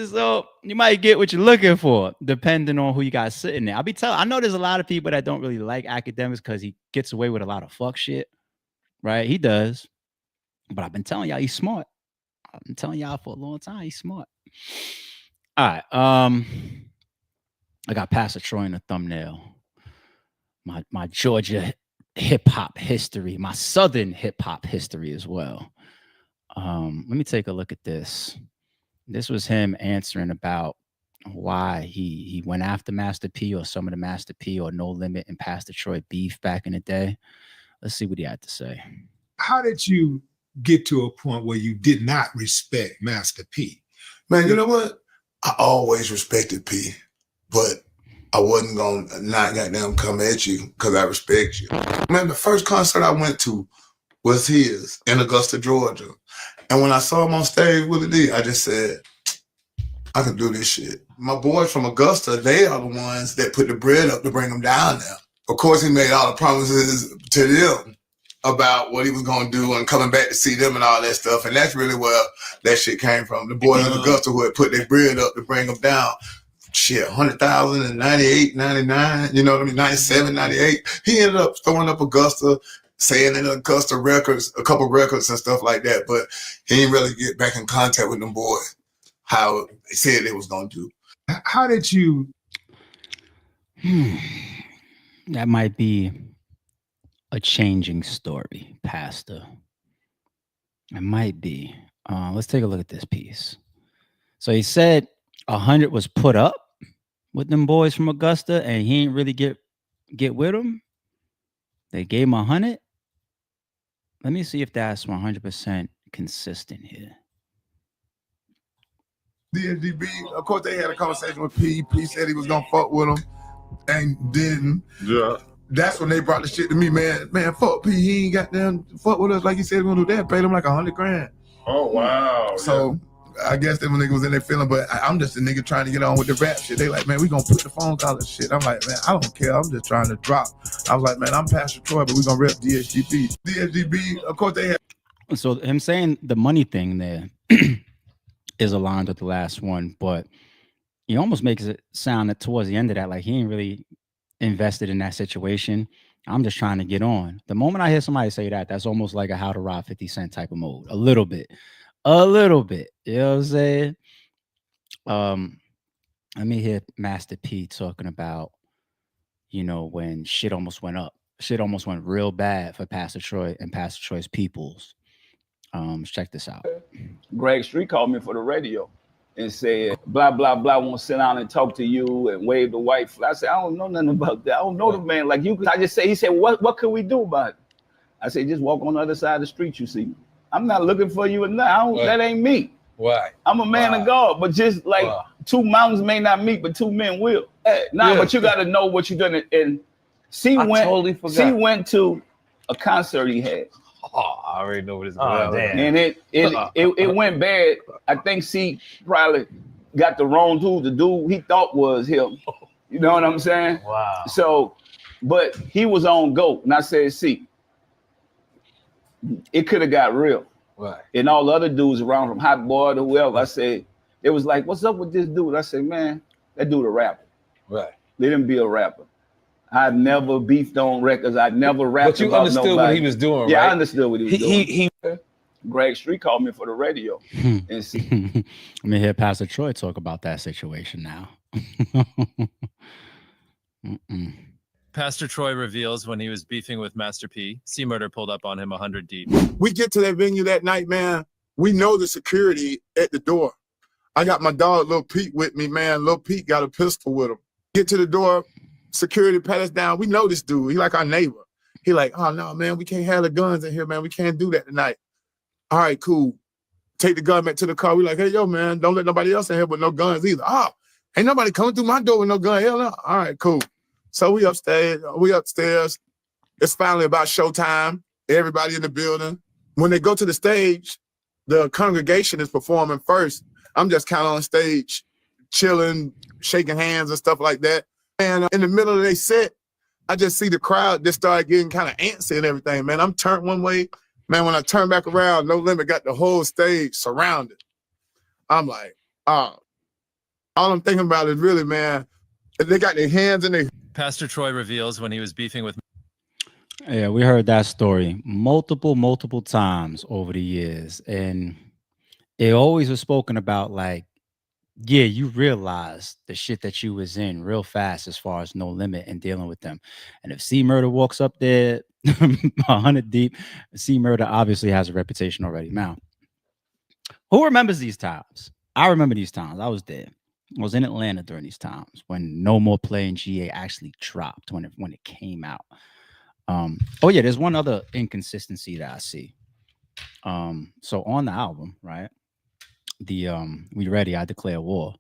So you might get what you're looking for, depending on who you got sitting there. I know there's a lot of people that don't really like Akademiks because he gets away with a lot of fuck shit, right? He does. But I've been telling y'all he's smart. I've been telling y'all for a long time he's smart. All right. I got Pastor Troy in the thumbnail. My Georgia hip hop history, my Southern hip hop history as well. Let me take a look at this. This was him answering about why he went after Master P or some of the Master P or No Limit and Pastor Troy beef back in the day. Let's see what he had to say. How did you get to a point where you did not respect Master P? Man, you know what? I always respected P, but I wasn't gonna not goddamn come at you because I respect you. Man, the first concert I went to was his in Augusta, Georgia. And when I saw him on stage with D, I just said, I can do this shit. My boys from Augusta, they are the ones that put the bread up to bring him down there. Of course, he made all the promises to them about what he was going to do and coming back to see them and all that stuff. And that's really where that shit came from. The boys in Augusta who had put their bread up to bring him down. Shit, 100,000 in 98, 99, you know what I mean, 97, 98. He ended up throwing up Augusta, saying in Augusta records, a couple records and stuff like that, but he didn't really get back in contact with them boys, how they said they was going to do. How did you? That might be a changing story, Pastor. It might be. Let's take a look at this piece. So he said 100 was put up with them boys from Augusta, and he ain't really get with them. They gave him 100. Let me see if that's 100% consistent here. DSDB, of course, they had a conversation with P. P said he was gonna fuck with him, and didn't. Yeah. That's when they brought the shit to me, man. Man, fuck P. He ain't got them fuck with us like he said he was gonna do that. Paid him like 100 grand. Oh wow. So I guess them niggas was in their feeling, but I'm just a nigga trying to get on with the rap shit. They like, man, we gonna put the phone call and shit. I'm like, man, I don't care. I'm just trying to drop. I was like, man, I'm Pastor Troy, but we gonna rep DSGB. DSGB, of course they had. So him saying the money thing there is aligned with the last one, but he almost makes it sound that towards the end of that, like he ain't really invested in that situation. I'm just trying to get on. The moment I hear somebody say that, that's almost like a how to rob 50 Cent type of mode. A little bit. You know what I'm saying? Let me hear Master P talking about, you know, when shit almost went up. Shit almost went real bad for Pastor Troy and Pastor Troy's peoples. Let's check this out. Greg Street called me for the radio and said, blah, blah, blah, want to sit down and talk to you and wave the white flag. I said, I don't know nothing about that. I don't know the man like you. I just say, he said, what can we do about it? I said, just walk on the other side of the street, you see. I'm not looking for you or nothing. That ain't me. Why? I'm a man of God, but just like two mountains may not meet, but two men will. But you got to know what you're doing. And C went to a concert he had. Oh, I already know what it's going on. And it went bad. I think C probably got the wrong dude. The dude he thought was him. You know what I'm saying? Wow. So, but he was on GOAT. And I said, C, it could have got real. Right. And all the other dudes around from Hot Boy to whoever, I said, it was like, what's up with this dude? I said, man, that dude a rapper. Right. Let him be a rapper. I never beefed on records. I never rapped. But you about understood nobody. what he was doing, yeah, right? I understood what he was doing. Greg Street called me for the radio. And see. Let me hear Pastor Troy talk about that situation now. Pastor Troy reveals when he was beefing with Master P, C Murder pulled up on him 100 deep. We get to that venue that night, man. We know the security at the door. I got my dog, Lil Pete, with me, man. Lil Pete got a pistol with him. Get to the door, security pat us down. We know this dude. He like our neighbor. He like, oh, no, man, we can't have the guns in here, man. We can't do that tonight. All right, cool. Take the gun back to the car. We like, hey, yo, man, don't let nobody else in here with no guns either. Oh, ain't nobody coming through my door with no gun. Hell no. All right, cool. So we upstairs. It's finally about showtime. Everybody in the building. When they go to the stage, the congregation is performing first. I'm just kind of on stage, chilling, shaking hands and stuff like that. And in the middle of their set, I just see the crowd just start getting kind of antsy and everything, man. I'm turned one way. Man, when I turn back around, No Limit got the whole stage surrounded. I'm like, all I'm thinking about is really, man, they got their hands in their... Pastor Troy reveals when he was beefing with... Yeah, we heard that story multiple times over the years. And it always was spoken about like yeah, you realize the shit that you was in real fast as far as No Limit and dealing with them. And if C Murder walks up there 100 deep, C Murder obviously has a reputation already. Now, who remembers these times? I remember these times. I was there. I was in Atlanta during these times when No More Playing GA actually dropped when it came out. Oh yeah, there's one other inconsistency that I see. So on the album, right? The We Ready, I Declare War.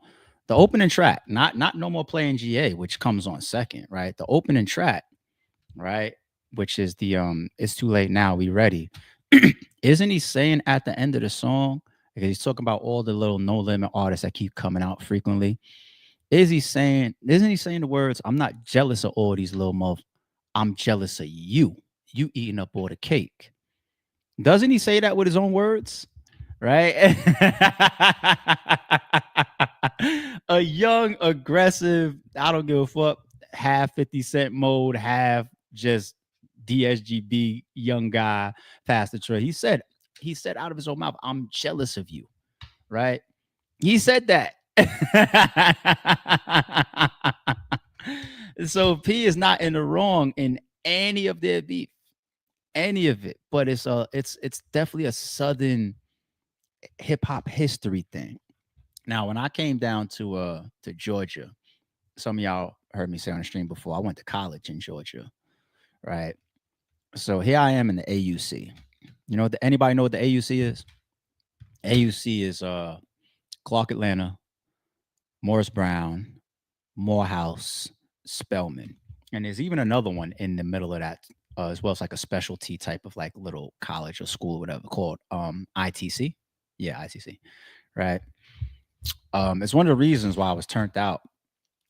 The opening track, not No More Playing GA, which comes on second, right? The opening track, right, which is the It's Too Late Now, We Ready. Isn't he saying at the end of the song, because he's talking about all the little No Limit artists that keep coming out frequently? Isn't he saying the words, I'm not jealous of all these little motherfuckers, I'm jealous of you. You eating up all the cake. Doesn't he say that with his own words? Right? A young, aggressive, I don't give a fuck, half 50 Cent mode, half just DSGB young guy, Pastor Troy. He said out of his own mouth, I'm jealous of you. Right? He said that. So P is not in the wrong in any of their beef, any of it, but it's definitely a Southern hip hop history thing. Now, when I came down to Georgia, some of y'all heard me say on the stream before, I went to college in Georgia, right? So here I am in the AUC. You know, anybody know what the AUC is? AUC is Clark Atlanta, Morris Brown, Morehouse, Spelman, and there's even another one in the middle of that as well. It's like a specialty type of like little college or school, whatever, called ITC. Yeah, ITC, right? It's one of the reasons why I was turned out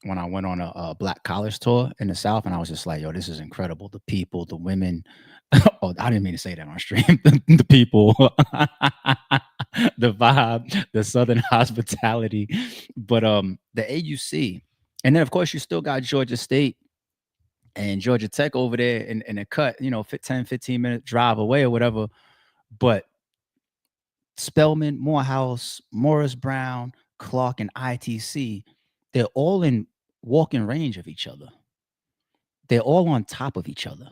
when I went on a black college tour in the South, and I was just like, yo, this is incredible. The people, the women. Oh, I didn't mean to say that on stream. The people, the vibe, the Southern hospitality. But the AUC, and then of course you still got Georgia State and Georgia Tech over there in a cut, 10-15 minute drive away or whatever. But Spelman, Morehouse, Morris Brown, Clark, and ITC, they're all in walking range of each other. They're all on top of each other.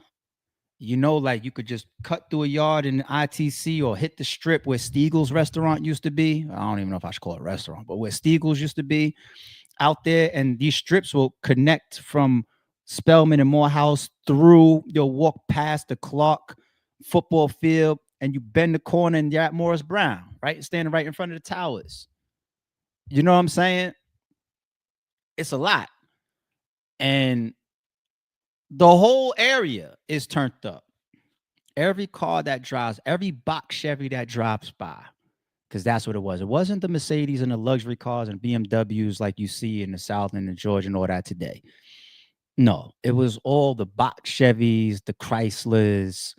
Like you could just cut through a yard in ITC or hit the strip where Stiegel's restaurant used to be. I don't even know if I should call it a restaurant, but where Stiegel's used to be out there. And these strips will connect from Spelman and Morehouse through. You'll walk past the Clark football field and you bend the corner and you're at Morris Brown, right? Standing right in front of the towers. You know what I'm saying? It's a lot. And the whole area is turned up. Every car that drives, every box Chevy that drops by, because that's what it was. It wasn't the Mercedes and the luxury cars and BMWs like you see in the South and the Georgia and all that today. No, it was all the box Chevys, the Chryslers.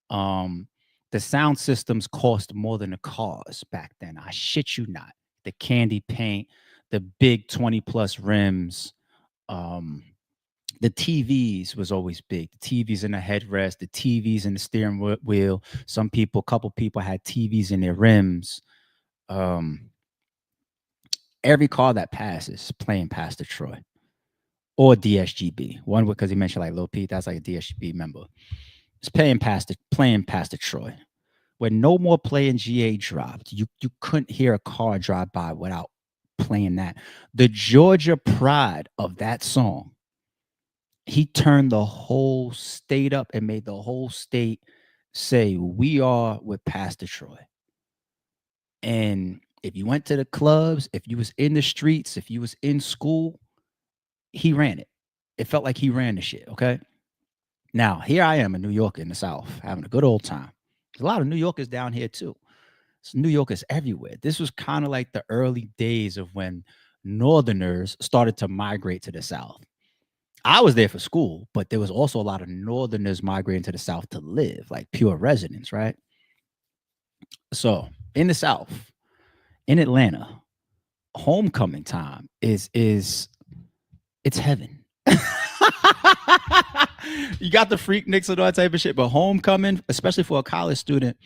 The sound systems cost more than the cars back then. I shit you not. The candy paint, the big 20+ rims. The TVs was always big. The TVs in the headrest, the TVs in the steering wheel. Couple people had TVs in their rims. Every car that passes playing Pastor Troy or DSGB. One because he mentioned like Lil Pete, that's like a DSGB member. It's playing Pastor Troy. When No More Playing GA dropped, you couldn't hear a car drive by without playing that. The Georgia pride of that song. He turned the whole state up and made the whole state say, we are with Pastor Troy. And if you went to the clubs, if you was in the streets, if you was in school, he ran it. It felt like he ran the shit, okay? Now, here I am, a New Yorker in the South, having a good old time. There's a lot of New Yorkers down here, too. It's New Yorkers everywhere. This was kind of like the early days of when Northerners started to migrate to the South. I was there for school, but there was also a lot of Northerners migrating to the South to live, like pure residents, right? So in the South, in Atlanta, homecoming time is it's heaven. You got the Freakniks and all that type of shit, but homecoming, especially for a college student,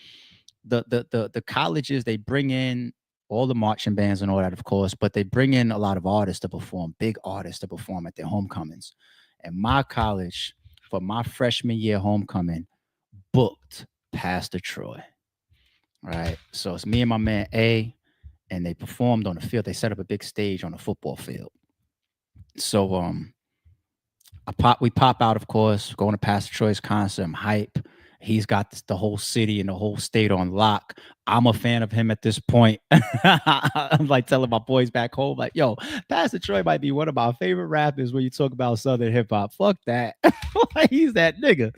the colleges, they bring in all the marching bands and all that, of course, but they bring in a lot of artists to perform, big artists to perform at their homecomings. And my college, for my freshman year homecoming, booked Pastor Troy. Right. So it's me and my man A, and they performed on the field. They set up a big stage on a football field. So we pop out, of course, going to Pastor Troy's concert. I'm hype. He's got the whole city and the whole state on lock. I'm a fan of him at this point. I'm like telling my boys back home, like, yo, Pastor Troy might be one of my favorite rappers when you talk about Southern hip hop. Fuck that. He's that nigga.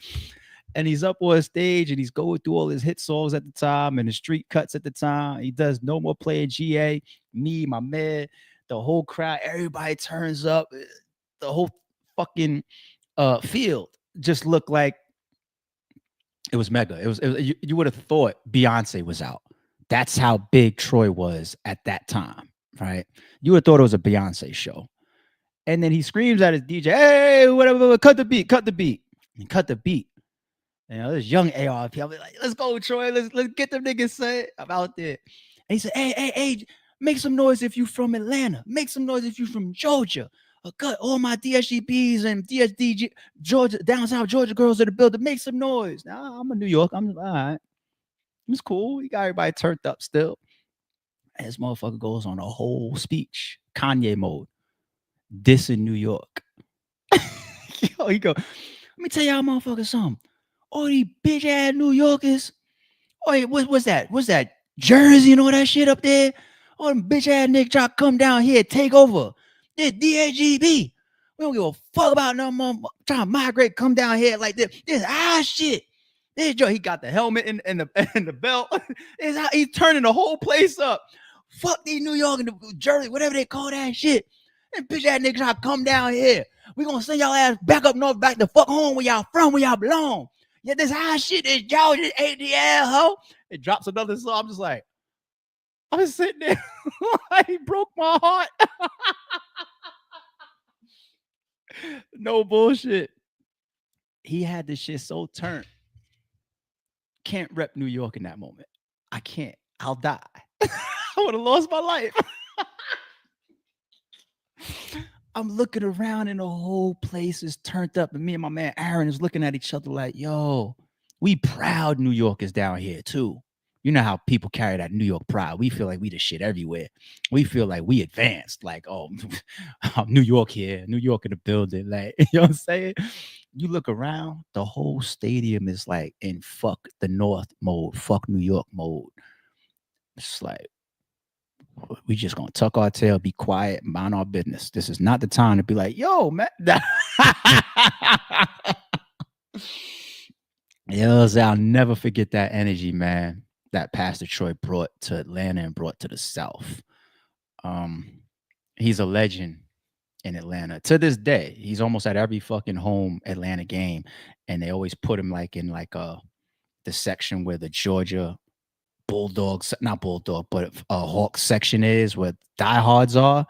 And he's up on stage and he's going through all his hit songs at the time and the street cuts at the time. He does No More Playing GA, me, my man, the whole crowd, everybody turns up. The whole fucking field just looked like it was mega. It was you would have thought Beyonce was out. That's how big Troy was at that time, right? You would have thought it was a Beyonce show. And then he screams at his DJ, hey, whatever, cut the beat. And cut the beat. You know, this young ARP. I'll be like, let's go, Troy. Let's get them niggas set. I'm out there. And he said, hey, make some noise if you from Atlanta. Make some noise if you from Georgia. Cut all my DSGBs and DSDG Georgia, down south Georgia girls in the building. Make some noise. Now I'm in New York. I'm all right. It's cool. You got everybody turned up still. And this motherfucker goes on a whole speech, Kanye mode, dissing New York. Yo, he go, let me tell y'all motherfuckers something. All these bitch ass New Yorkers. Oh, what's that? What's that? Jersey and all that shit up there? All them bitch ass niggas try to come down here, take over. This DHGB. We don't give a fuck about no more trying to migrate, come down here like this. This shit. This Joe, he got the helmet and the belt. He's turning the whole place up. Fuck these New York and the Jersey, whatever they call that shit. And bitch ass niggas try to come down here. We gonna send y'all ass back up north, back to fuck home where y'all from, where y'all belong. Yeah, this shit is Georgia, ATL, ho. It drops another song. I'm just like, I'm just sitting there. He broke my heart. No bullshit. He had this shit so turned. Can't rep New York in that moment. I can't. I'll die. I would have lost my life. I'm looking around and the whole place is turned up. And me and my man Aaron is looking at each other like, yo, we proud New Yorkers down here too. You know how people carry that New York pride. We feel like we the shit everywhere. We feel like we advanced. Like, oh, New York here, New York in the building. Like, you know what I'm saying? You look around, the whole stadium is like in fuck the North mode, fuck New York mode. It's like, we just gonna tuck our tail, be quiet, mind our business. This is not the time to be like, yo, man. I'll never forget that energy, man, that Pastor Troy brought to Atlanta and brought to the South. He's a legend in Atlanta to this day. He's almost at every fucking home Atlanta game, and they always put him like in like the section where the Georgia Bulldogs, not Bulldog, but Hawks section is, where diehards are,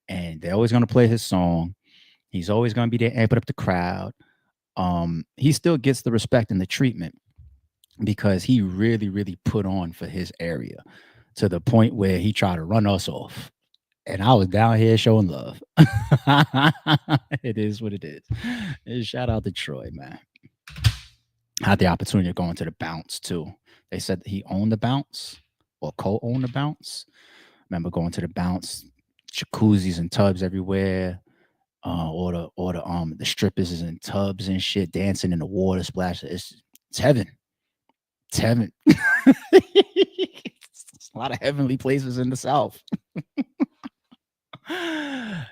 and they're always gonna play his song. He's always gonna be there, amping up the crowd. He still gets the respect and the treatment because he really, really put on for his area to the point where he tried to run us off. And I was down here showing love. It is what it is. And shout out to Troy, man. I had the opportunity of going to the Bounce too. They said that he owned the Bounce or co-owned the Bounce. Remember going to the Bounce, jacuzzis and tubs everywhere. Or the strippers is in tubs and shit, dancing in the water splash. It's heaven. It's heaven. It's a lot of heavenly places in the South.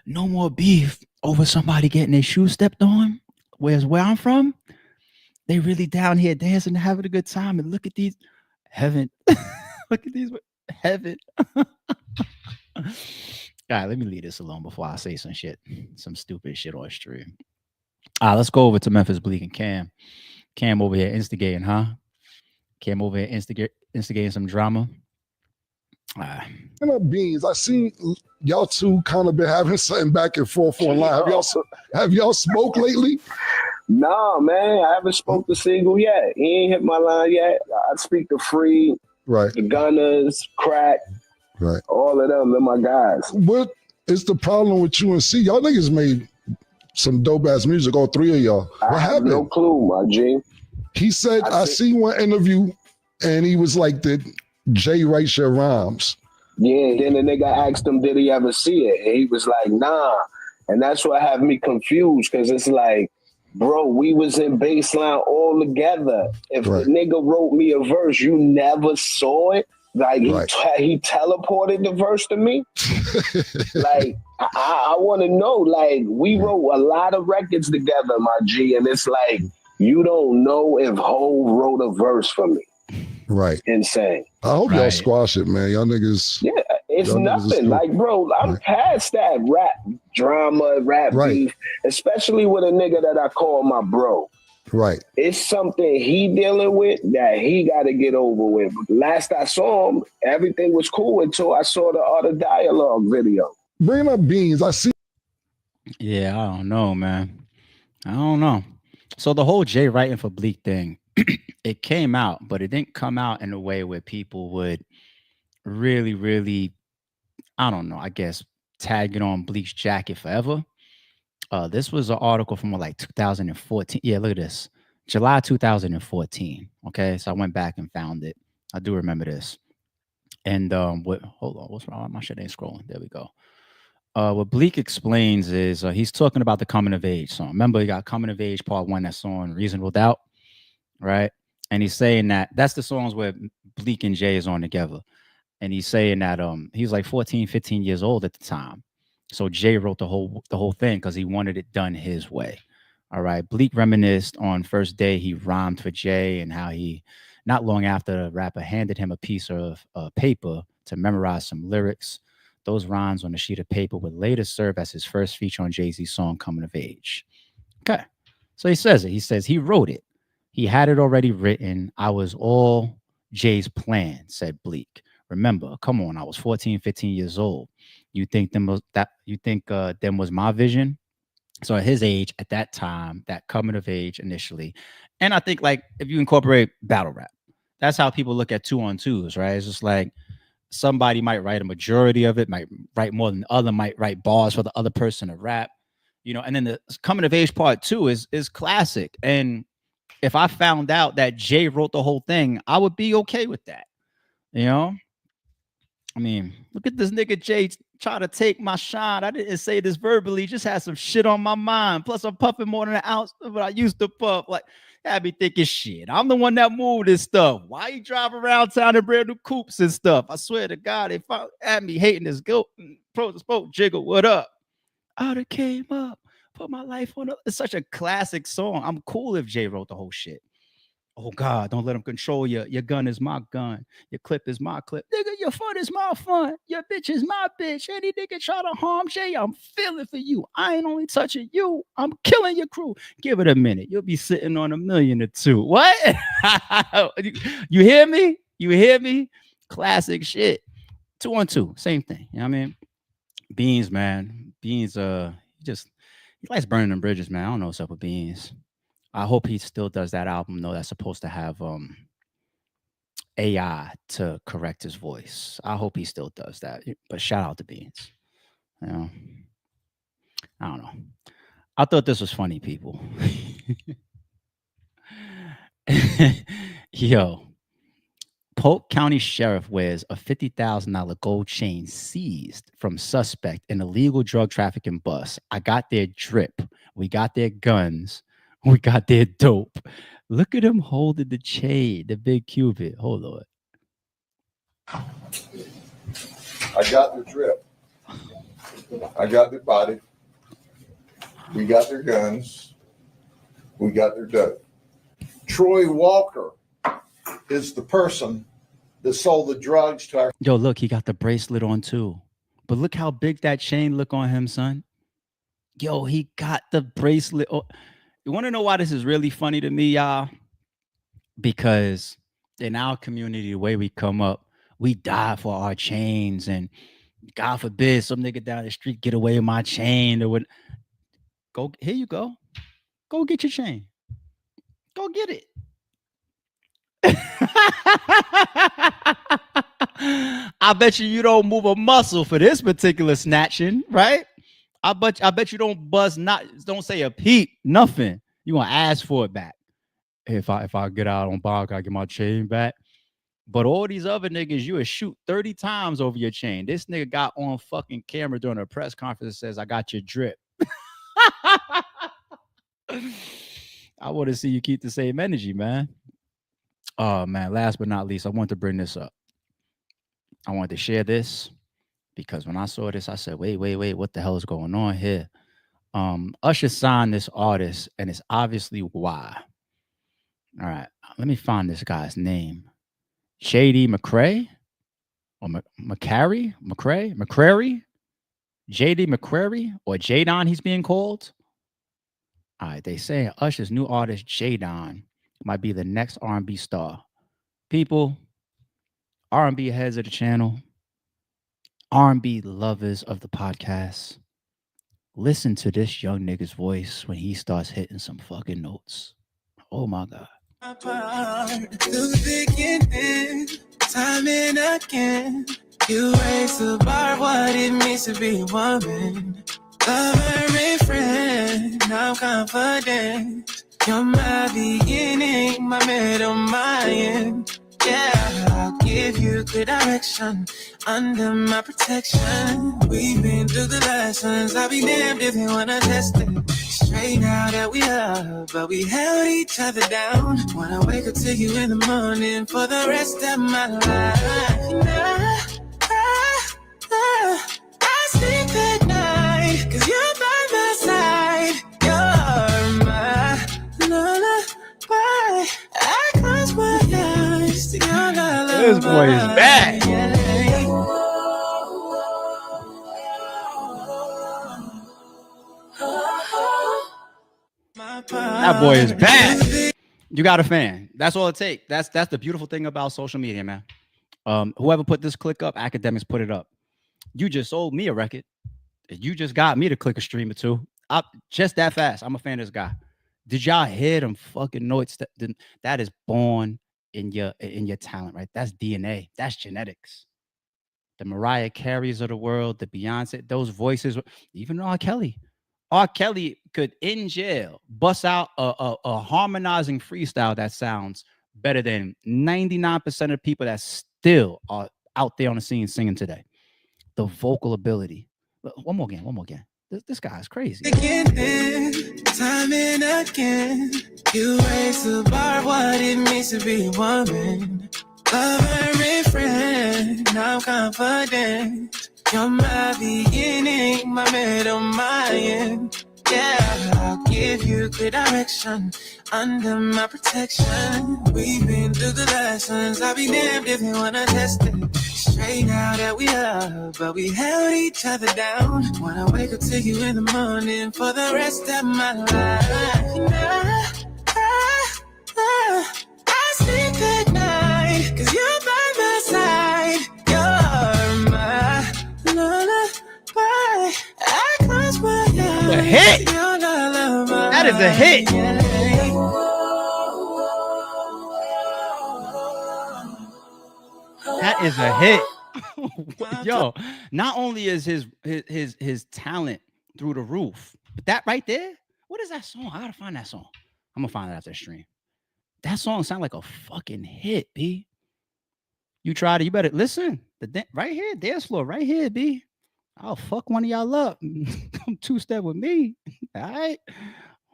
No more beef over somebody getting their shoes stepped on. Where I'm from, they really down here dancing and having a good time. And look at these heaven. Look at these heaven. All right, let me leave this alone before I say some stupid shit on stream. All right, let's go over to Memphis Bleek and Cam. Cam over here instigating, huh? Cam over here instigating some drama. Beans, I seen y'all two kind of been having something back and forth online. Have y'all smoked lately? Nah, man, I haven't spoke to Single yet. He ain't hit my line yet. I speak to Free, right? The Gunners, Crack. Right. All of them, they're my guys. What is the problem with you and C? Y'all niggas made some dope ass music, all three of y'all. What have happened? No clue, my G. He said, I see one interview and he was like, did Jay write your rhymes? Yeah, then the nigga asked him, did he ever see it? And he was like, nah. And that's what had me confused, because it's like, bro, we was in baseline all together. If the nigga wrote me a verse, you never saw it? Like, he teleported the verse to me? Like, I want to know, like, we wrote a lot of records together, my G, and it's like, you don't know if Hov wrote a verse for me. Right. Insane. I hope y'all squash it, man. Y'all niggas. Yeah, it's nothing. Like, bro, I'm past that rap drama, rap beef, especially with a nigga that I call my bro. Right. It's something he dealing with that he got to get over with. Last I saw him, everything was cool until I saw the Art of Dialogue video. Bring up Beans. I see. Yeah, I don't know, man. I don't know. So the whole Jay writing for Bleek thing, it came out, but it didn't come out in a way where people would really, really, I don't know, I guess, tag it on Bleek's jacket forever. This was an article from like 2014. Yeah, look at this. July 2014. Okay, so I went back and found it. I do remember this. And hold on, what's wrong? My shit ain't scrolling. There we go. What Bleek explains is he's talking about the coming of age song. Remember, you got Coming of Age Part 1 that's on Reasonable Doubt, right? And he's saying that that's the songs where Bleek and Jay is on together. And he's saying that he was like 14, 15 years old at the time. So Jay wrote the whole thing because he wanted it done his way. All right. Bleek reminisced on First Day he rhymed for Jay and how he, not long after the rapper handed him a piece of paper to memorize some lyrics. Those rhymes on a sheet of paper would later serve as his first feature on Jay-Z's song Coming of Age. Okay. So he says it. He says he wrote it. He had it already written. I was all Jay's plan, said Bleek. Remember, come on, I was 14, 15 years old. You think them was my vision? So at his age, at that time, that coming of age initially. And I think like if you incorporate battle rap, that's how people look at 2-on-2s, right? It's just like somebody might write a majority of it, might write more than the other, might write bars for the other person to rap, you know, and then the Coming of Age Part 2 is classic. And if I found out that Jay wrote the whole thing, I would be okay with that. You know? I mean, look at this nigga Jay try to take my shine. I didn't say this verbally, just had some shit on my mind. Plus, I'm puffing more than an ounce of what I used to puff. Like, I be thinking, shit, I'm the one that moved this stuff. Why you drive around town in brand new coupes and stuff? I swear to God, if I had me hating this goat, spoke jiggle, what up? I done came up, put my life on it. It's such a classic song. I'm cool if Jay wrote the whole shit. Oh God, don't let him control you. Your gun is my gun. Your clip is my clip. Nigga, your fun is my fun. Your bitch is my bitch. Any nigga try to harm Jay, I'm feeling for you. I ain't only touching you. I'm killing your crew. Give it a minute. You'll be sitting on $1 million or $2 million. What? You hear me? You hear me? Classic shit. 2-on-2, same thing. You know what I mean? Beans, man. Beans, he likes burning them bridges, man. I don't know what's up with Beans. I hope he still does that album, though. That's supposed to have AI to correct his voice. I hope he still does that. But shout out to Beans. You know, I don't know. I thought this was funny, people. Yo, Polk County Sheriff wears a $50,000 gold chain seized from suspect in illegal drug trafficking bus. I got their drip. We got their guns. We got their dope. Look at him holding the chain, the big cupid. Hold on. I got the drip. I got the body. We got their guns. We got their dope. Troy Walker is the person that sold the drugs to our. Yo, look, he got the bracelet on too. But look how big that chain look on him, son. Yo, he got the bracelet. Oh. You want to know why this is really funny to me, y'all? Because in our community, the way we come up, we die for our chains. And God forbid some nigga down the street get away with my chain. Or what? Go, here you go. Go get your chain. Go get it. I I bet you don't move a muscle for this particular snatching, right? I bet you don't don't say a peep, nothing. You gonna ask for it back. If I get out on bond, I get my chain back. But all these other niggas, you would shoot 30 times over your chain. This nigga got on fucking camera during a press conference and says, I got your drip. I want to see you keep the same energy, man. Oh, man. Last but not least, I want to bring this up. I wanted to share this because when I saw this, I said, wait, what the hell is going on here? Usher signed this artist, and it's obviously why. All right. Let me find this guy's name. JD McCrae or McCrary? JD McCrary or Jadon, he's being called. All right, they say Usher's new artist Jadon might be the next R&B star. People, R&B heads of the channel, R&B lovers of the podcast, listen to this young nigga's voice when he starts hitting some fucking notes. Oh my God. Through thick and thin, time and again, you raise the bar, what it means to be a woman. Lover and friend, I'm confident. You're my beginning, my middle, my end. Yeah, I'll give you good direction under my protection. We've been through the lessons. I'll be damned if you wanna test it. Straight now that we love, but we held each other down. Wanna wake up to you in the morning for the rest of my life. I sleep at night, 'cause you're by my side. You're my lullaby. I close my eyes to your lullaby. This boy is back. That boy is back. You got a fan. That's all it takes. That's the beautiful thing about social media, man. Whoever put this click up, Akademiks put it up. You just sold me a record. You just got me to click a stream or two. Just that fast. I'm a fan of this guy. Did y'all hear them fucking notes? That is born in your talent, right? That's DNA. That's genetics. The Mariah Careys of the world, the Beyonce, those voices, even R. Kelly. R. Kelly could, in jail, bust out a harmonizing freestyle that sounds better than 99% of people that still are out there on the scene singing today. The vocal ability. One more again. This guy is crazy. Again, time and again, you raise the bar, what it means to be a woman. Lover and friend, I'm confident. You're my beginning, my middle, my end. Yeah, I'll give you good direction under my protection. We've been through the lessons. I'll be damned if you wanna test it. Straight now that we love, but we held each other down. Wanna wake up to you in the morning for the rest of my life. I sleep at night, 'cause you're by my side. You're my lullaby. I close my eyes. A hit. That is a hit. That is a hit. Yo, not only is his talent through the roof, but that right there, what is that song? I gotta find that song. I'm gonna find it after the stream. That song sounds like a fucking hit, B. You tried it, you better listen. Right here, dance floor, right here, B. I'll fuck one of y'all up. Come two-step with me. All right.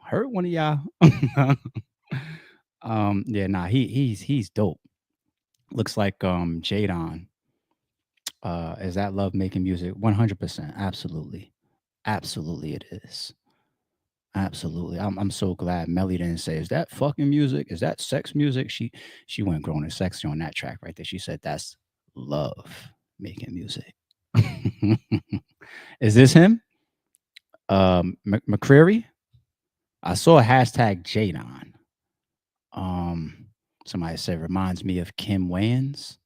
Hurt one of y'all. Yeah, nah, he's dope. Looks like Jadon. Is that love making music? 100%. Absolutely. Absolutely it is. Absolutely. I'm so glad Melly didn't say, is that fucking music? Is that sex music? She went grown and sexy on that track right there. She said that's love making music. Is this him? McCreary? I saw a hashtag Jadon. Somebody said reminds me of Kim Wayans.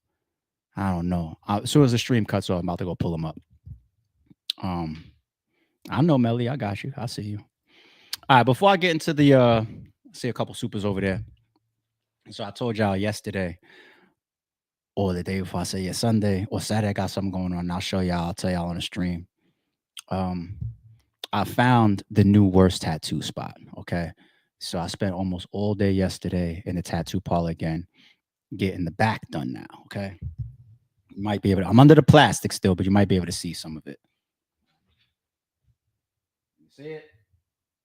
I don't know. As soon as the stream cuts off, I'm about to go pull him up. I know, Melly. I got you. I see you. All right. Before I get into the see a couple supers over there. So I told y'all yesterday, or the day before. I say, yeah, Sunday or Saturday, I got something going on. And I'll show y'all. I'll tell y'all on the stream. I found the new worst tattoo spot. Okay. So I spent almost all day yesterday in the tattoo parlor again, getting the back done now. Okay. You might be able to, I'm under the plastic still, but you might be able to see some of it. You see it?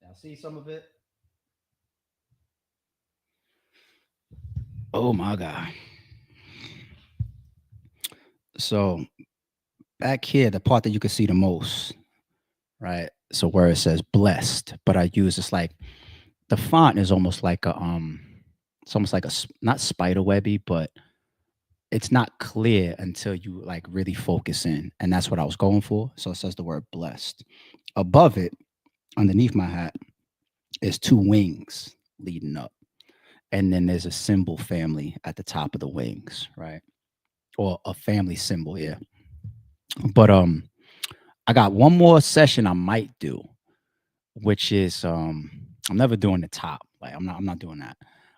Y'all see some of it? Oh my God. So back here, the part that you can see the most, right? So where it says blessed, but I use it's like the font is almost like a it's almost like a not spider webby, but it's not clear until you like really focus in, and that's what I was going for. So it says the word blessed. Above it, underneath my hat, is 2 wings leading up, and then there's a symbol family at the top of the wings, right? Or a family symbol, yeah. But I got one more session I might do, which is I'm never doing the top. Like I'm not doing that.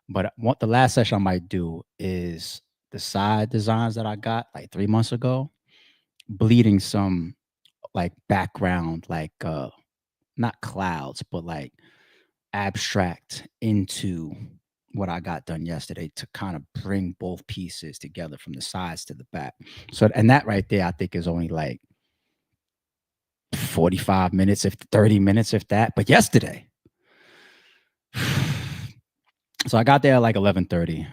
But what the last session I might do is the side designs that I got like 3 months ago, bleeding some like background, like not clouds, but like abstract into what I got done yesterday to kind of bring both pieces together from the sides to the back. So, and that right there, I think is only like 45 minutes, if 30 minutes, if that. But yesterday, so I got there at like 11:30.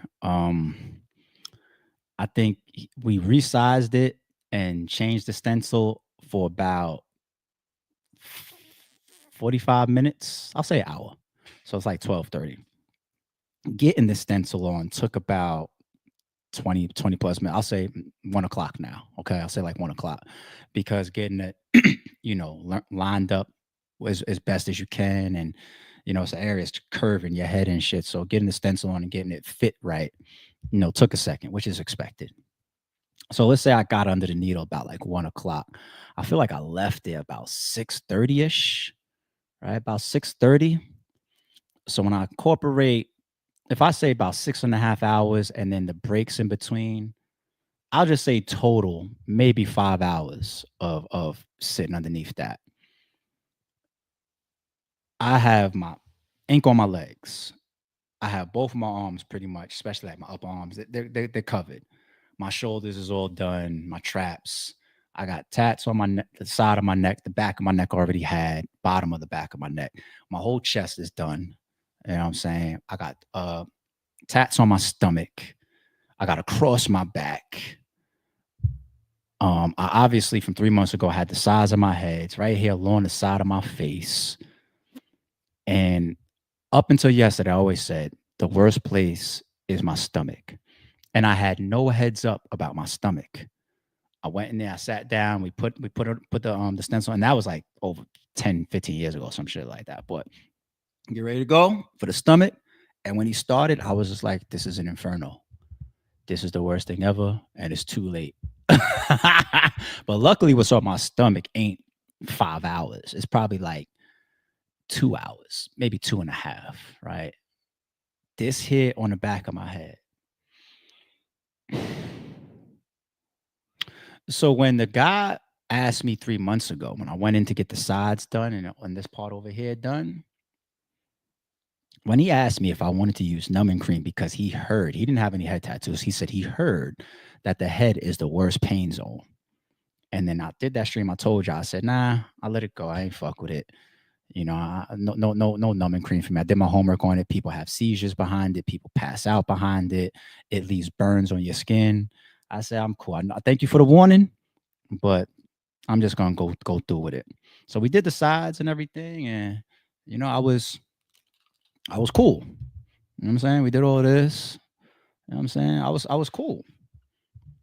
I think we resized it and changed the stencil for about 45 minutes. I'll say an hour. So it's like 12:30. Getting the stencil on took about 20 plus minutes. I'll say 1 o'clock now. Okay. I'll say like 1 o'clock because getting it, lined up as best as you can. And, it's an area it's curving your head and shit. So getting the stencil on and getting it fit right, took a second, which is expected. So let's say I got under the needle about like 1 o'clock. I feel like I left there about 6:30-ish, right? About 6:30. So when I incorporate, if I say about 6.5 hours and then the breaks in between, I'll just say total, maybe 5 hours of sitting underneath that. I have my ink on my legs. I have both of my arms pretty much, especially like my upper arms. They're covered. My shoulders is all done. My traps. I got tats on my neck, the side of my neck, the back of my neck already had, bottom of the back of my neck. My whole chest is done. You know what I'm saying? I got tats on my stomach. I got across my back. I obviously from 3 months ago had the size of my head. It's right here along the side of my face. And up until yesterday, I always said the worst place is my stomach. And I had no heads up about my stomach. I went in there, I sat down, we put the stencil, and that was like over 10, 15 years ago, some shit like that. But get ready to go for the stomach. And when he started, I was just like, this is an inferno. This is the worst thing ever, and it's too late. But luckily, what's on my stomach ain't 5 hours. It's probably like 2 hours, maybe 2.5, right? This hit on the back of my head. So when the guy asked me 3 months ago, when I went in to get the sides done and this part over here done, when he asked me if I wanted to use numbing cream because he didn't have any head tattoos. He said he heard that the head is the worst pain zone. And then I did that stream. I told you, I said, nah, I let it go. I ain't fuck with it. No numbing cream for me. I did my homework on it. People have seizures behind it. People pass out behind it. It leaves burns on your skin. I said, I'm cool. I thank you for the warning, but I'm just going to go through with it. So we did the sides and everything. And, I was cool. You know what I'm saying? We did all this. You know what I'm saying? I was cool.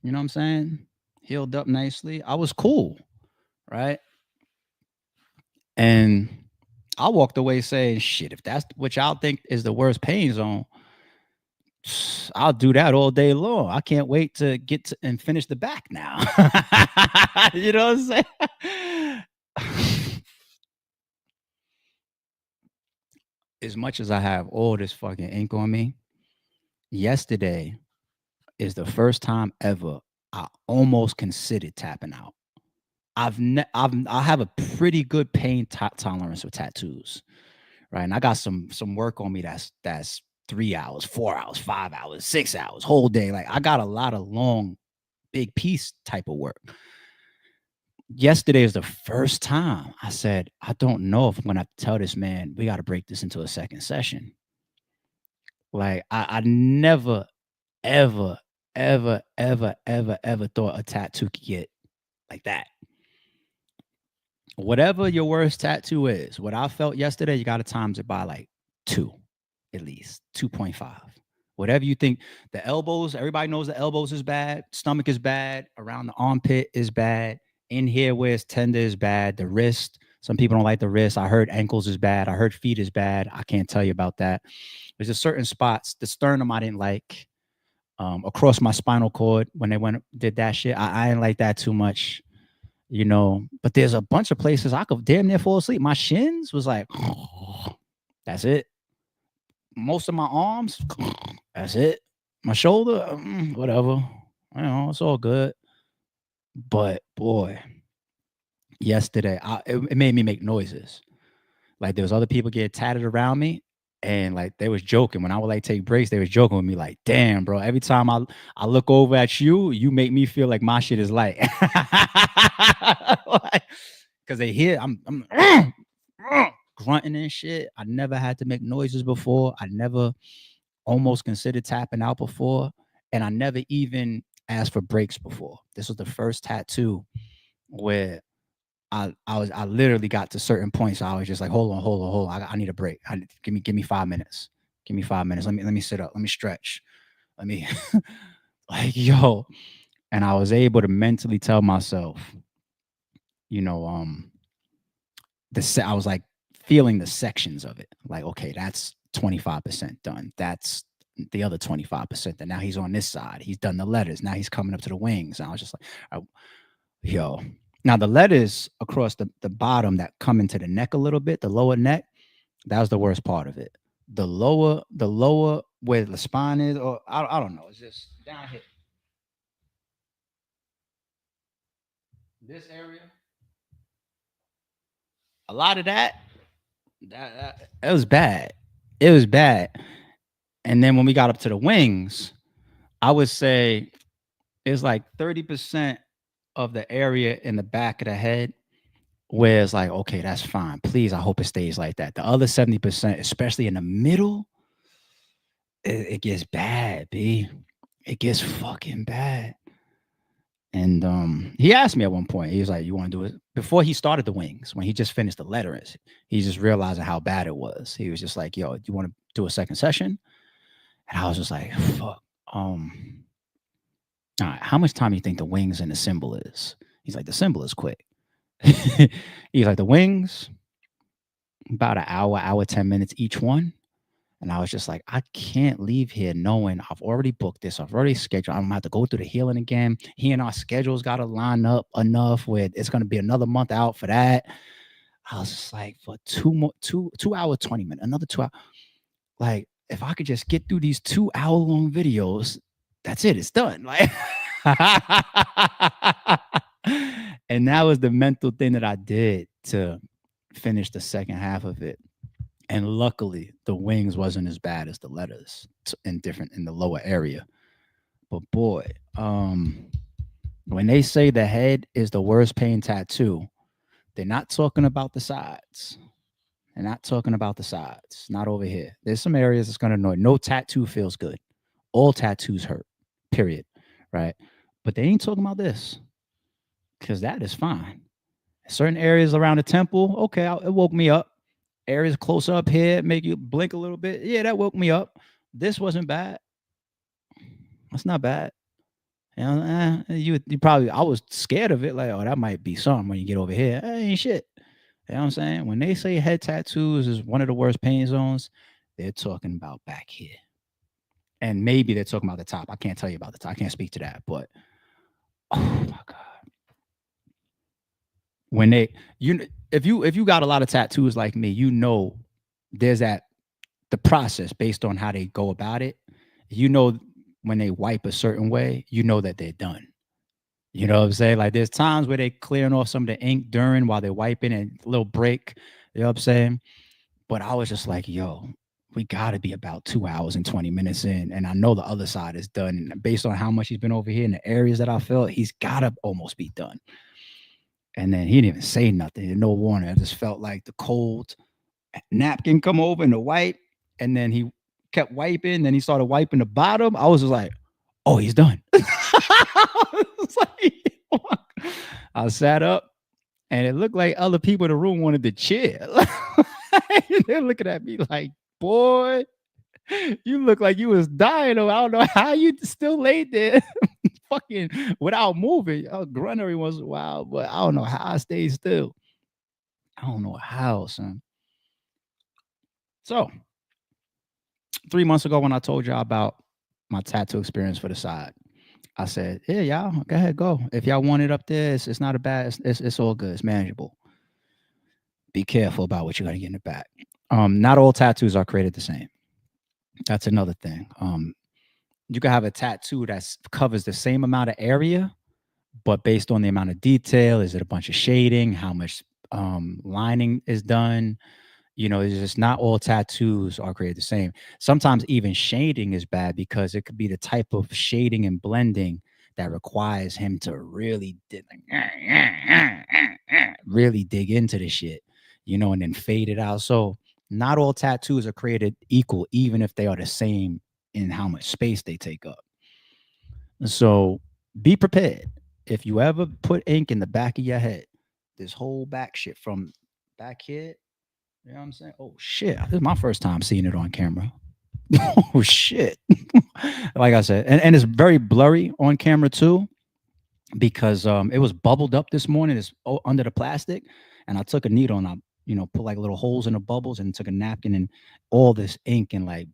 You know what I'm saying? Healed up nicely. I was cool. Right. And I walked away saying, shit, if that's what y'all think is the worst pain zone, I'll do that all day long. I can't wait to get to and finish the back now. You know what I'm saying? As much as I have all this fucking ink on me, yesterday, is the first time ever I almost considered tapping out. I have a pretty good pain tolerance with tattoos, right? And I got some work on me that's 3 hours, 4 hours, 5 hours, 6 hours, whole day. Like I got a lot of long, big piece type of work. Yesterday is the first time I said, I don't know if I'm gonna have to tell this man we got to break this into a second session. Like I never, ever, ever, ever, ever, ever thought a tattoo could get like that. Whatever your worst tattoo is, what I felt yesterday, you got to times it by like 2, at least 2.5. Whatever you think. The elbows, everybody knows the elbows is bad. Stomach is bad. Around the armpit is bad. In here where it's tender is bad. The wrist, some people don't like the wrist. I heard ankles is bad. I heard feet is bad. I can't tell you about that. There's a certain spots. The sternum I didn't like. Across my spinal cord when they did that shit. I didn't like that too much. You know, but there's a bunch of places I could damn near fall asleep. My shins was like, that's it. Most of my arms, that's it. My shoulder, whatever. You know, it's all good. But boy, yesterday, it made me make noises. Like there was other people getting tatted around me. And like they was joking when I would like take breaks, they was joking with me like, damn, bro, every time I look over at you, you make me feel like my shit is light. Cause they hear I'm grunting and shit. I never had to make noises before. I never almost considered tapping out before. And I never even asked for breaks before. This was the first tattoo where I literally got to certain points. So I was just like, hold on. I need a break. Give me 5 minutes. Give me 5 minutes. Let me sit up. Let me stretch. Let me like, yo. And I was able to mentally tell myself, you know, I was like feeling the sections of it. Like, okay, that's 25% done. That's the other 25%. And now he's on this side. He's done the letters. Now he's coming up to the wings. And I was just like, yo. Now, the letters across the bottom that come into the neck a little bit, the lower neck, that was the worst part of it. The lower where the spine is, or I don't know. It's just down here. This area. A lot of that it was bad. It was bad. And then when we got up to the wings, I would say it's like 30% of the area in the back of the head where it's like, okay, that's fine. Please, I hope it stays like that. The other 70%, especially in the middle, it gets bad, B. It gets fucking bad. And he asked me at one point, he was like, you want to do it? Before he started the wings, when he just finished the letters, he just realizing how bad it was. He was just like, yo, do you want to do a second session? And I was just like, fuck. All right, how much time do you think the wings and the symbol is? He's like, the symbol is quick. He's like, the wings, about an hour, 10 minutes each one. And I was just like, I can't leave here knowing I've already booked this. I've already scheduled. I'm going to have to go through the healing again. He and our schedules got to line up enough where it's going to be another month out for that. I was just like, for 2 hours, 20 minutes, another 2 hours. Like, if I could just get through these 2 hour long videos, that's it. It's done. Like, and that was the mental thing that I did to finish the second half of it. And luckily, the wings wasn't as bad as the letters in the lower area. But boy, when they say the head is the worst pain tattoo, they're not talking about the sides. They're not talking about the sides. Not over here. There's some areas that's going to annoy. No tattoo feels good. All tattoos hurt, period. Right? But they ain't talking about this because that is fine. Certain areas around the temple, okay, it woke me up. Areas closer up here make you blink a little bit. Yeah, that woke me up. This wasn't bad. That's not bad. You know, you probably, I was scared of it. Like, oh, that might be something when you get over here. Ain't shit. You know what I'm saying? When they say head tattoos is one of the worst pain zones, they're talking about back here. And maybe they're talking about the top. I can't tell you about the top. I can't speak to that. But, oh my God. When if you got a lot of tattoos like me, you know there's the process based on how they go about it. You know when they wipe a certain way, you know that they're done. You know what I'm saying? Like there's times where they clearing off some of the ink during while they're wiping and a little break. You know what I'm saying? But I was just like, yo, we got to be about 2 hours and 20 minutes in. And I know the other side is done. And based on how much he's been over here in the areas that I felt, he's got to almost be done. And then he didn't even say nothing. No warning. I just felt like the cold napkin come over and the wipe. And then he kept wiping. Then he started wiping the bottom. I was just like, oh, he's done. I sat up and it looked like other people in the room wanted to cheer. They're looking at me like, boy, you look like you was dying. I don't know how you still laid there fucking without moving. I grunt every once in a while, but I don't know how I stayed still. I don't know how, son. So 3 months ago when I told y'all about my tattoo experience for the side, I said, yeah, y'all, go ahead, go. If y'all want it up there, it's not a bad, it's all good. It's manageable. Be careful about what you're going to get in the back. Not all tattoos are created the same. That's another thing. You can have a tattoo that covers the same amount of area, but based on the amount of detail, is it a bunch of shading? How much lining is done? You know, it's just not all tattoos are created the same. Sometimes even shading is bad because it could be the type of shading and blending that requires him to really dig into the shit, you know, and then fade it out. So not all tattoos are created equal, even if they are the same in how much space they take up. So be prepared. If you ever put ink in the back of your head, this whole back shit from back here, you know what I'm saying? Oh shit, this is my first time seeing it on camera. Oh shit. Like I said, and it's very blurry on camera too, because it was bubbled up this morning. It's under the plastic, and I took a needle and I, you know, put like little holes in the bubbles and took a napkin and all this ink and like,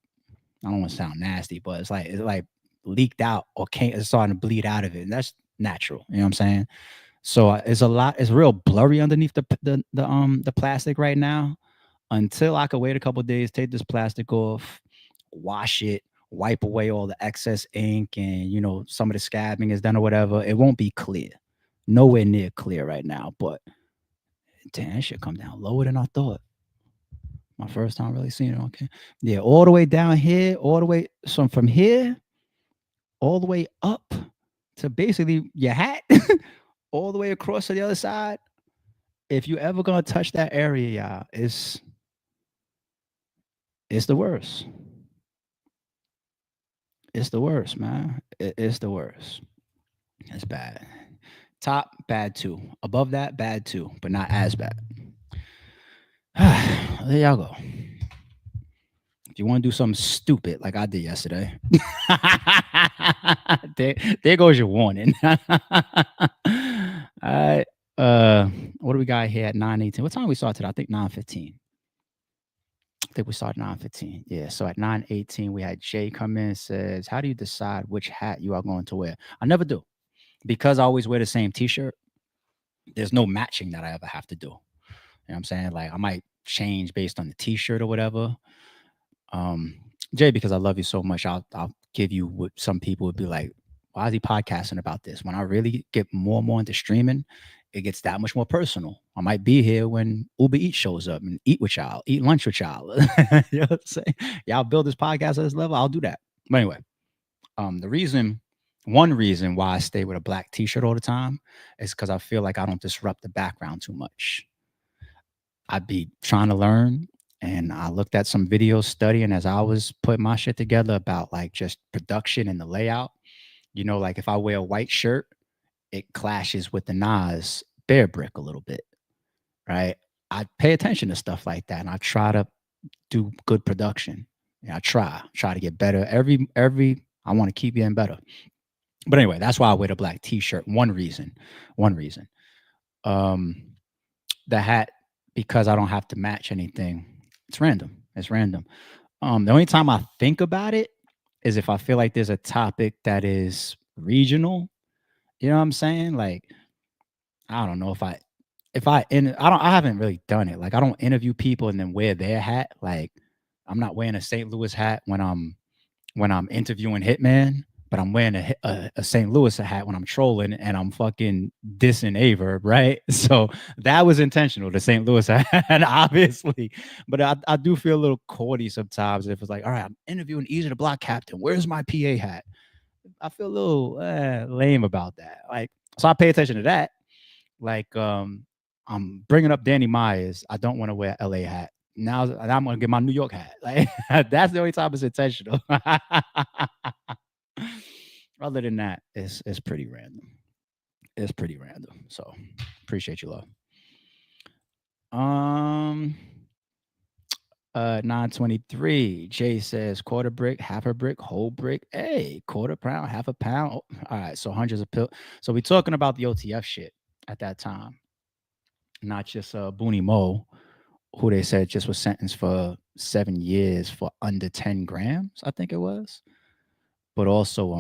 I don't want to sound nasty, but it's like leaked out or it's starting to bleed out of it. And that's natural. You know what I'm saying? So it's real blurry underneath the plastic right now, until I could wait a couple of days, take this plastic off, wash it, wipe away all the excess ink, and you know, some of the scabbing is done or whatever. It won't be clear. Nowhere near clear right now, but damn, that shit come down lower than I thought. My first time really seeing it. Okay. Yeah, all the way down here, all the way from here, all the way up to basically your hat, all the way across to the other side. If you ever gonna touch that area, y'all, it's the worst. It's the worst, man. It's the worst. It's bad. Top, bad too. Above that, bad too, but not as bad. There y'all go. If you want to do something stupid like I did yesterday, there goes your warning. All right. What do we got here at 9:18? What time we started? I think 9:15. I think we started 9:15. Yeah. So at 9:18, we had Jay come in and says, how do you decide which hat you are going to wear? I never do, because I always wear the same t-shirt. There's no matching that I ever have to do. You know what I'm saying? Like I might change based on the t-shirt or whatever. Jay, because I love you so much, I'll give you what some people would be like, why is he podcasting about this? When I really get more and more into streaming, it gets that much more personal. I might be here when Uber Eats shows up and eat with y'all, eat lunch with y'all. You know what I'm saying? Y'all build this podcast at this level, I'll do that. But anyway, one reason why I stay with a black t-shirt all the time is because I feel like I don't disrupt the background too much. I'd be trying to learn, and I looked at some videos studying as I was putting my shit together about like just production and the layout. You know, like if I wear a white shirt, it clashes with the Nas Bear Brick a little bit, right? I pay attention to stuff like that, and I try to do good production. Yeah, I try to get better. Every I want to keep getting better. But anyway, that's why I wear the black t-shirt. One reason. The hat, because I don't have to match anything. It's random. The only time I think about it is if I feel like there's a topic that is regional. You know what I'm saying? Like, I don't know I haven't really done it. Like, I don't interview people and then wear their hat. Like, I'm not wearing a St. Louis hat when I'm interviewing Hitman. but I'm wearing a St. Louis hat when I'm trolling and I'm fucking dissing Averb, right? So that was intentional, the St. Louis hat, obviously. But I do feel a little corny sometimes if it's like, all right, I'm interviewing Easy the Block Captain. Where's my PA hat? I feel a little lame about that. Like, so I pay attention to that. Like, I'm bringing up Danny Myers. I don't want to wear a LA hat. Now I'm going to get my New York hat. Like, that's the only time it's intentional. Other than that, it's pretty random. It's pretty random. So appreciate you, love. 923. Jay says quarter brick, half a brick, whole brick. Hey, quarter pound, half a pound. All right, so hundreds of pills. So we're talking about the OTF shit at that time, not just Booney Mo, who they said just was sentenced for 7 years for under 10 grams, I think it was. But also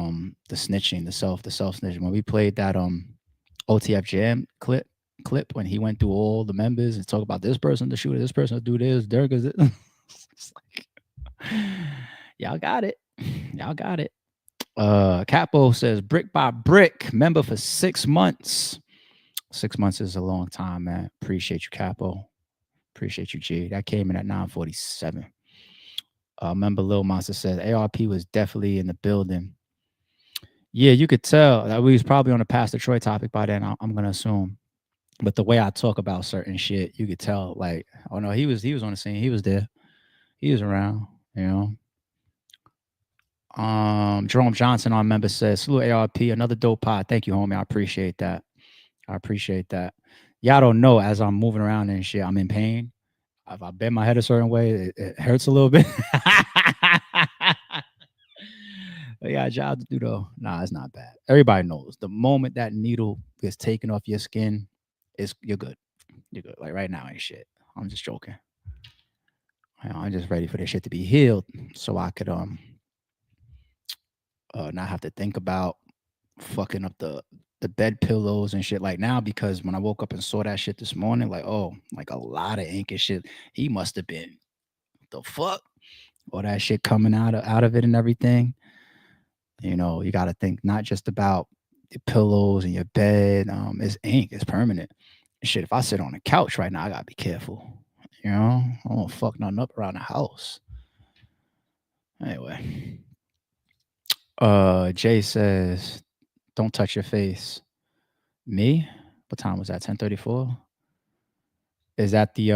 the snitching, the self snitching. When we played that OTF Jam clip when he went through all the members and talk about this person, the shooter, this person to do this, Durk is it. It's like, y'all got it. Y'all got it. Capo says brick by brick, member for 6 months. 6 months is a long time, man. Appreciate you, Capo. Appreciate you, G. That came in at 947. Member Lil Monster says ARP was definitely in the building. Yeah, you could tell that we was probably on a Pastor Troy topic by then, I'm gonna assume. But the way I talk about certain shit, you could tell, like, oh no, he was on the scene. He was there. He was around, you know. Jerome Johnson, our member, says, salute ARP, another dope pod. Thank you, homie. I appreciate that. I appreciate that. Y'all don't know, as I'm moving around and shit, I'm in pain. If I bend my head a certain way, it hurts a little bit. Yeah, job to do though. Nah, it's not bad. Everybody knows the moment that needle gets taken off your skin, you're good. You're good. Like right now ain't shit. I'm just joking. I'm just ready for this shit to be healed so I could not have to think about fucking up the bed pillows and shit like now, because when I woke up and saw that shit this morning, like, oh, like a lot of ink and shit. He must have been the fuck. All that shit coming out of it and everything. You know, you got to think not just about the pillows and your bed. It's ink. It's permanent. Shit, if I sit on the couch right now, I got to be careful. You know, I don't fuck nothing up around the house. Anyway. Jay says, don't touch your face. Me? What time was that? 10:34? Is that the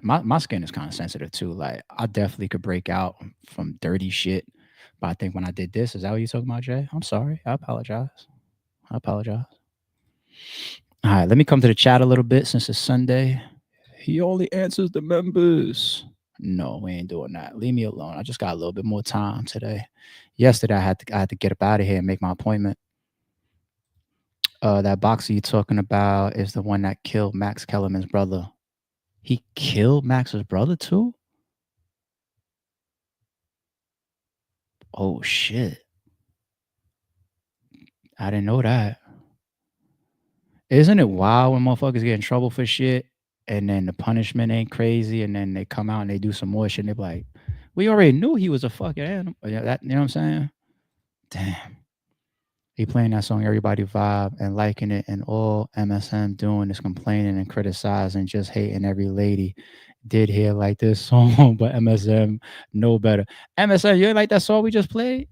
my skin is kind of sensitive too. Like I definitely could break out from dirty shit. But I think when I did this, is that what you're talking about, Jay? I'm sorry. I apologize. All right, let me come to the chat a little bit since it's Sunday. He only answers the members. No, we ain't doing that. Leave me alone. I just got a little bit more time today. Yesterday, I had to get up out of here and make my appointment. That boxer you're talking about is the one that killed Max Kellerman's brother. He killed Max's brother too? Oh, shit. I didn't know that. Isn't it wild when motherfuckers get in trouble for shit and then the punishment ain't crazy and then they come out and they do some more shit and they be like, we already knew he was a fucking animal. That, you know what I'm saying? Damn. He playing that song, Everybody Vibe, and liking it, and all MSM doing is complaining and criticizing, just hating every lady. Did hear like this song, but MSM know better. MSM, you ain't like that song we just played?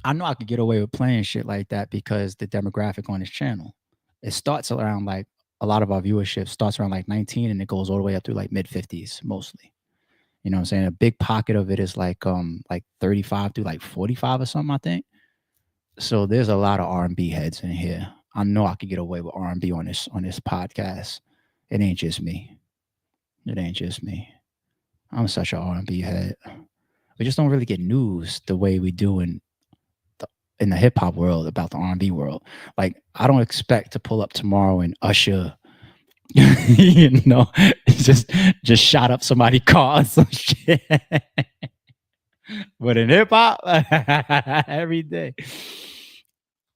I know I could get away with playing shit like that because the demographic on this channel. It starts around like a lot of our viewership starts around like 19 and it goes all the way up through like mid 50s mostly. You know what I'm saying? A big pocket of it is like 35 through like 45 or something, I think. So there's a lot of R&B heads in here. I know I could get away with R&B on this podcast. It ain't just me. It ain't just me. I'm such an R&B head. We just don't really get news the way we do in the hip hop world about the R&B world. Like I don't expect to pull up tomorrow and Usher, you know, just shot up somebody's car or some shit. But in hip hop, every day.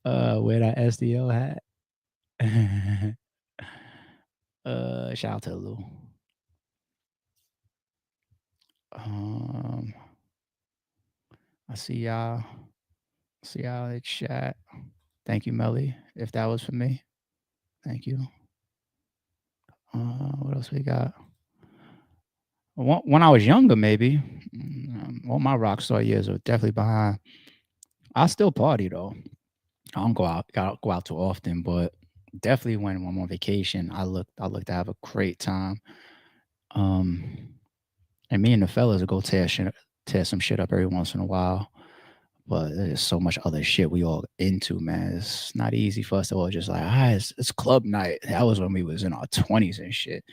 Wear that SDL hat. Shout out to Lou. I see y'all. See y'all in the chat. Thank you, Melly. If that was for me, thank you. What else we got? When I was younger, maybe. All my rock star years are definitely behind. I still party though. I don't go out too often, but definitely when I'm on vacation, I look to have a great time. And me and the fellas will go tear some shit up every once in a while. But there's so much other shit we all into, man. It's not easy for us to all just like, it's club night. That was when we was in our 20s and shit.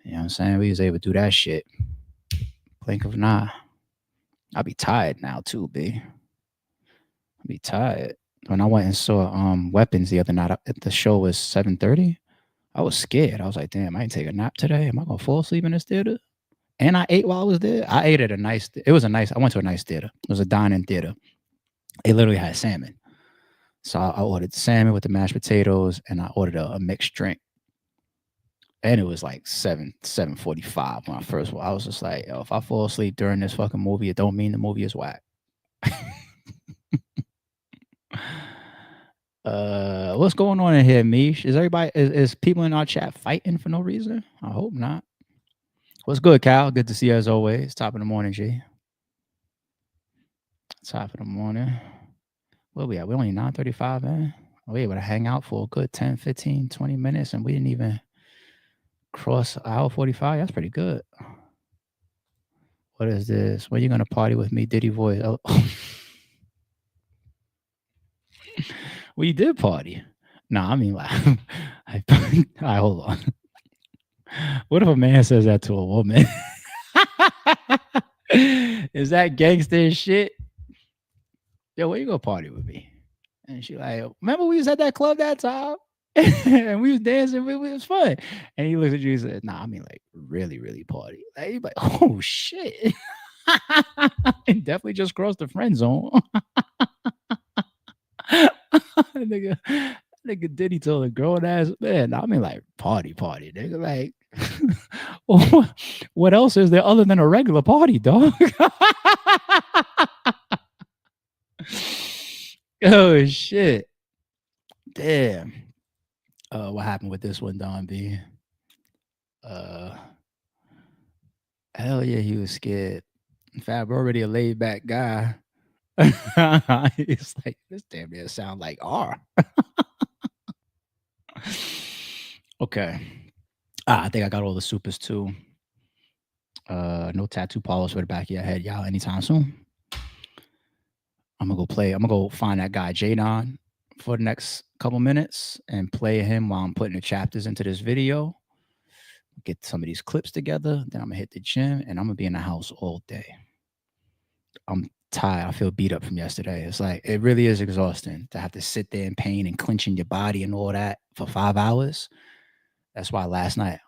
You know what I'm saying? We was able to do that shit. Blink of an eye. I'll be tired now too, B. I'll be tired. When I went and saw Weapons the other night, the show was 7:30. I was scared. I was like, damn, I ain't take a nap today. Am I gonna fall asleep in this theater? And I ate while I was there. I ate at I went to a nice theater. It was a dine-in theater. It literally had salmon. So I ordered salmon with the mashed potatoes, and I ordered a mixed drink. And it was like 7:45 when I first. I was just like, yo, if I fall asleep during this fucking movie, it don't mean the movie is whack. What's going on in here, Mish? Is people in our chat fighting for no reason? I hope not. What's good, Cal? Good to see you as always. Top of the morning, G. Top of the morning. Where we at? We're only 9:35, man. We able to hang out for a good 10, 15, 20 minutes, and we didn't even cross hour 45. That's pretty good. What is this? When you gonna party with me, Diddy voice? Oh. Well, you did party. No, I mean, like, all right, hold on. What if a man says that to a woman? Is that gangster shit? Yo, where you go party with me? And she like, remember we was at that club that time? And we was dancing, it was fun. And he looks at you and said, nah, I mean like really, really party. Like, he's like, oh shit. Definitely just crossed the friend zone. Nigga Diddy told a grown ass man. I mean like party, nigga. Like what else is there other than a regular party, dog? Oh shit. Damn. What happened with this one, Don B? Hell yeah, he was scared. In fact, we're already a laid back guy. It's like this damn near sound like R. Okay. I think I got all the supers too. No tattoo polish for the back of your head, y'all, anytime soon. I'm gonna go find that guy Jadon for the next couple minutes and play him while I'm putting the chapters into this video. Get some of these clips together. Then I'm gonna hit the gym and I'm gonna be in the house all day. I'm tired. I feel beat up from yesterday. It's like it really is exhausting to have to sit there in pain and clenching your body and all that for 5 hours. That's why last night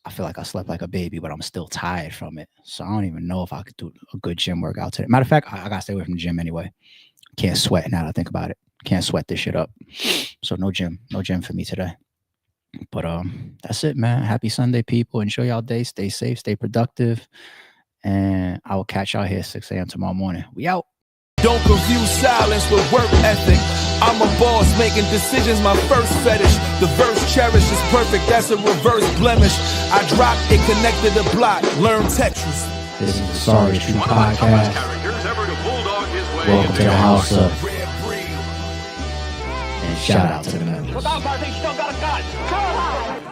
I feel like I slept like a baby, but I'm still tired from it. So I don't even know if I could do a good gym workout today. Matter of fact, I gotta stay away from the gym anyway. Can't sweat now that I think about it. Can't sweat this shit up. So no gym for me today. But that's it, man. Happy Sunday, people. Enjoy y'all day. Stay safe, stay productive. And I will catch y'all here 6 a.m. tomorrow morning. We out. Don't confuse silence with work ethic. I'm a boss making decisions, my first fetish. The verse cherished is perfect, that's a reverse blemish. I dropped it, connected the block, learn Tetris. This is the Sorry It's True podcast. Welcome to the house of. And shout out to the members. I think still got a gun.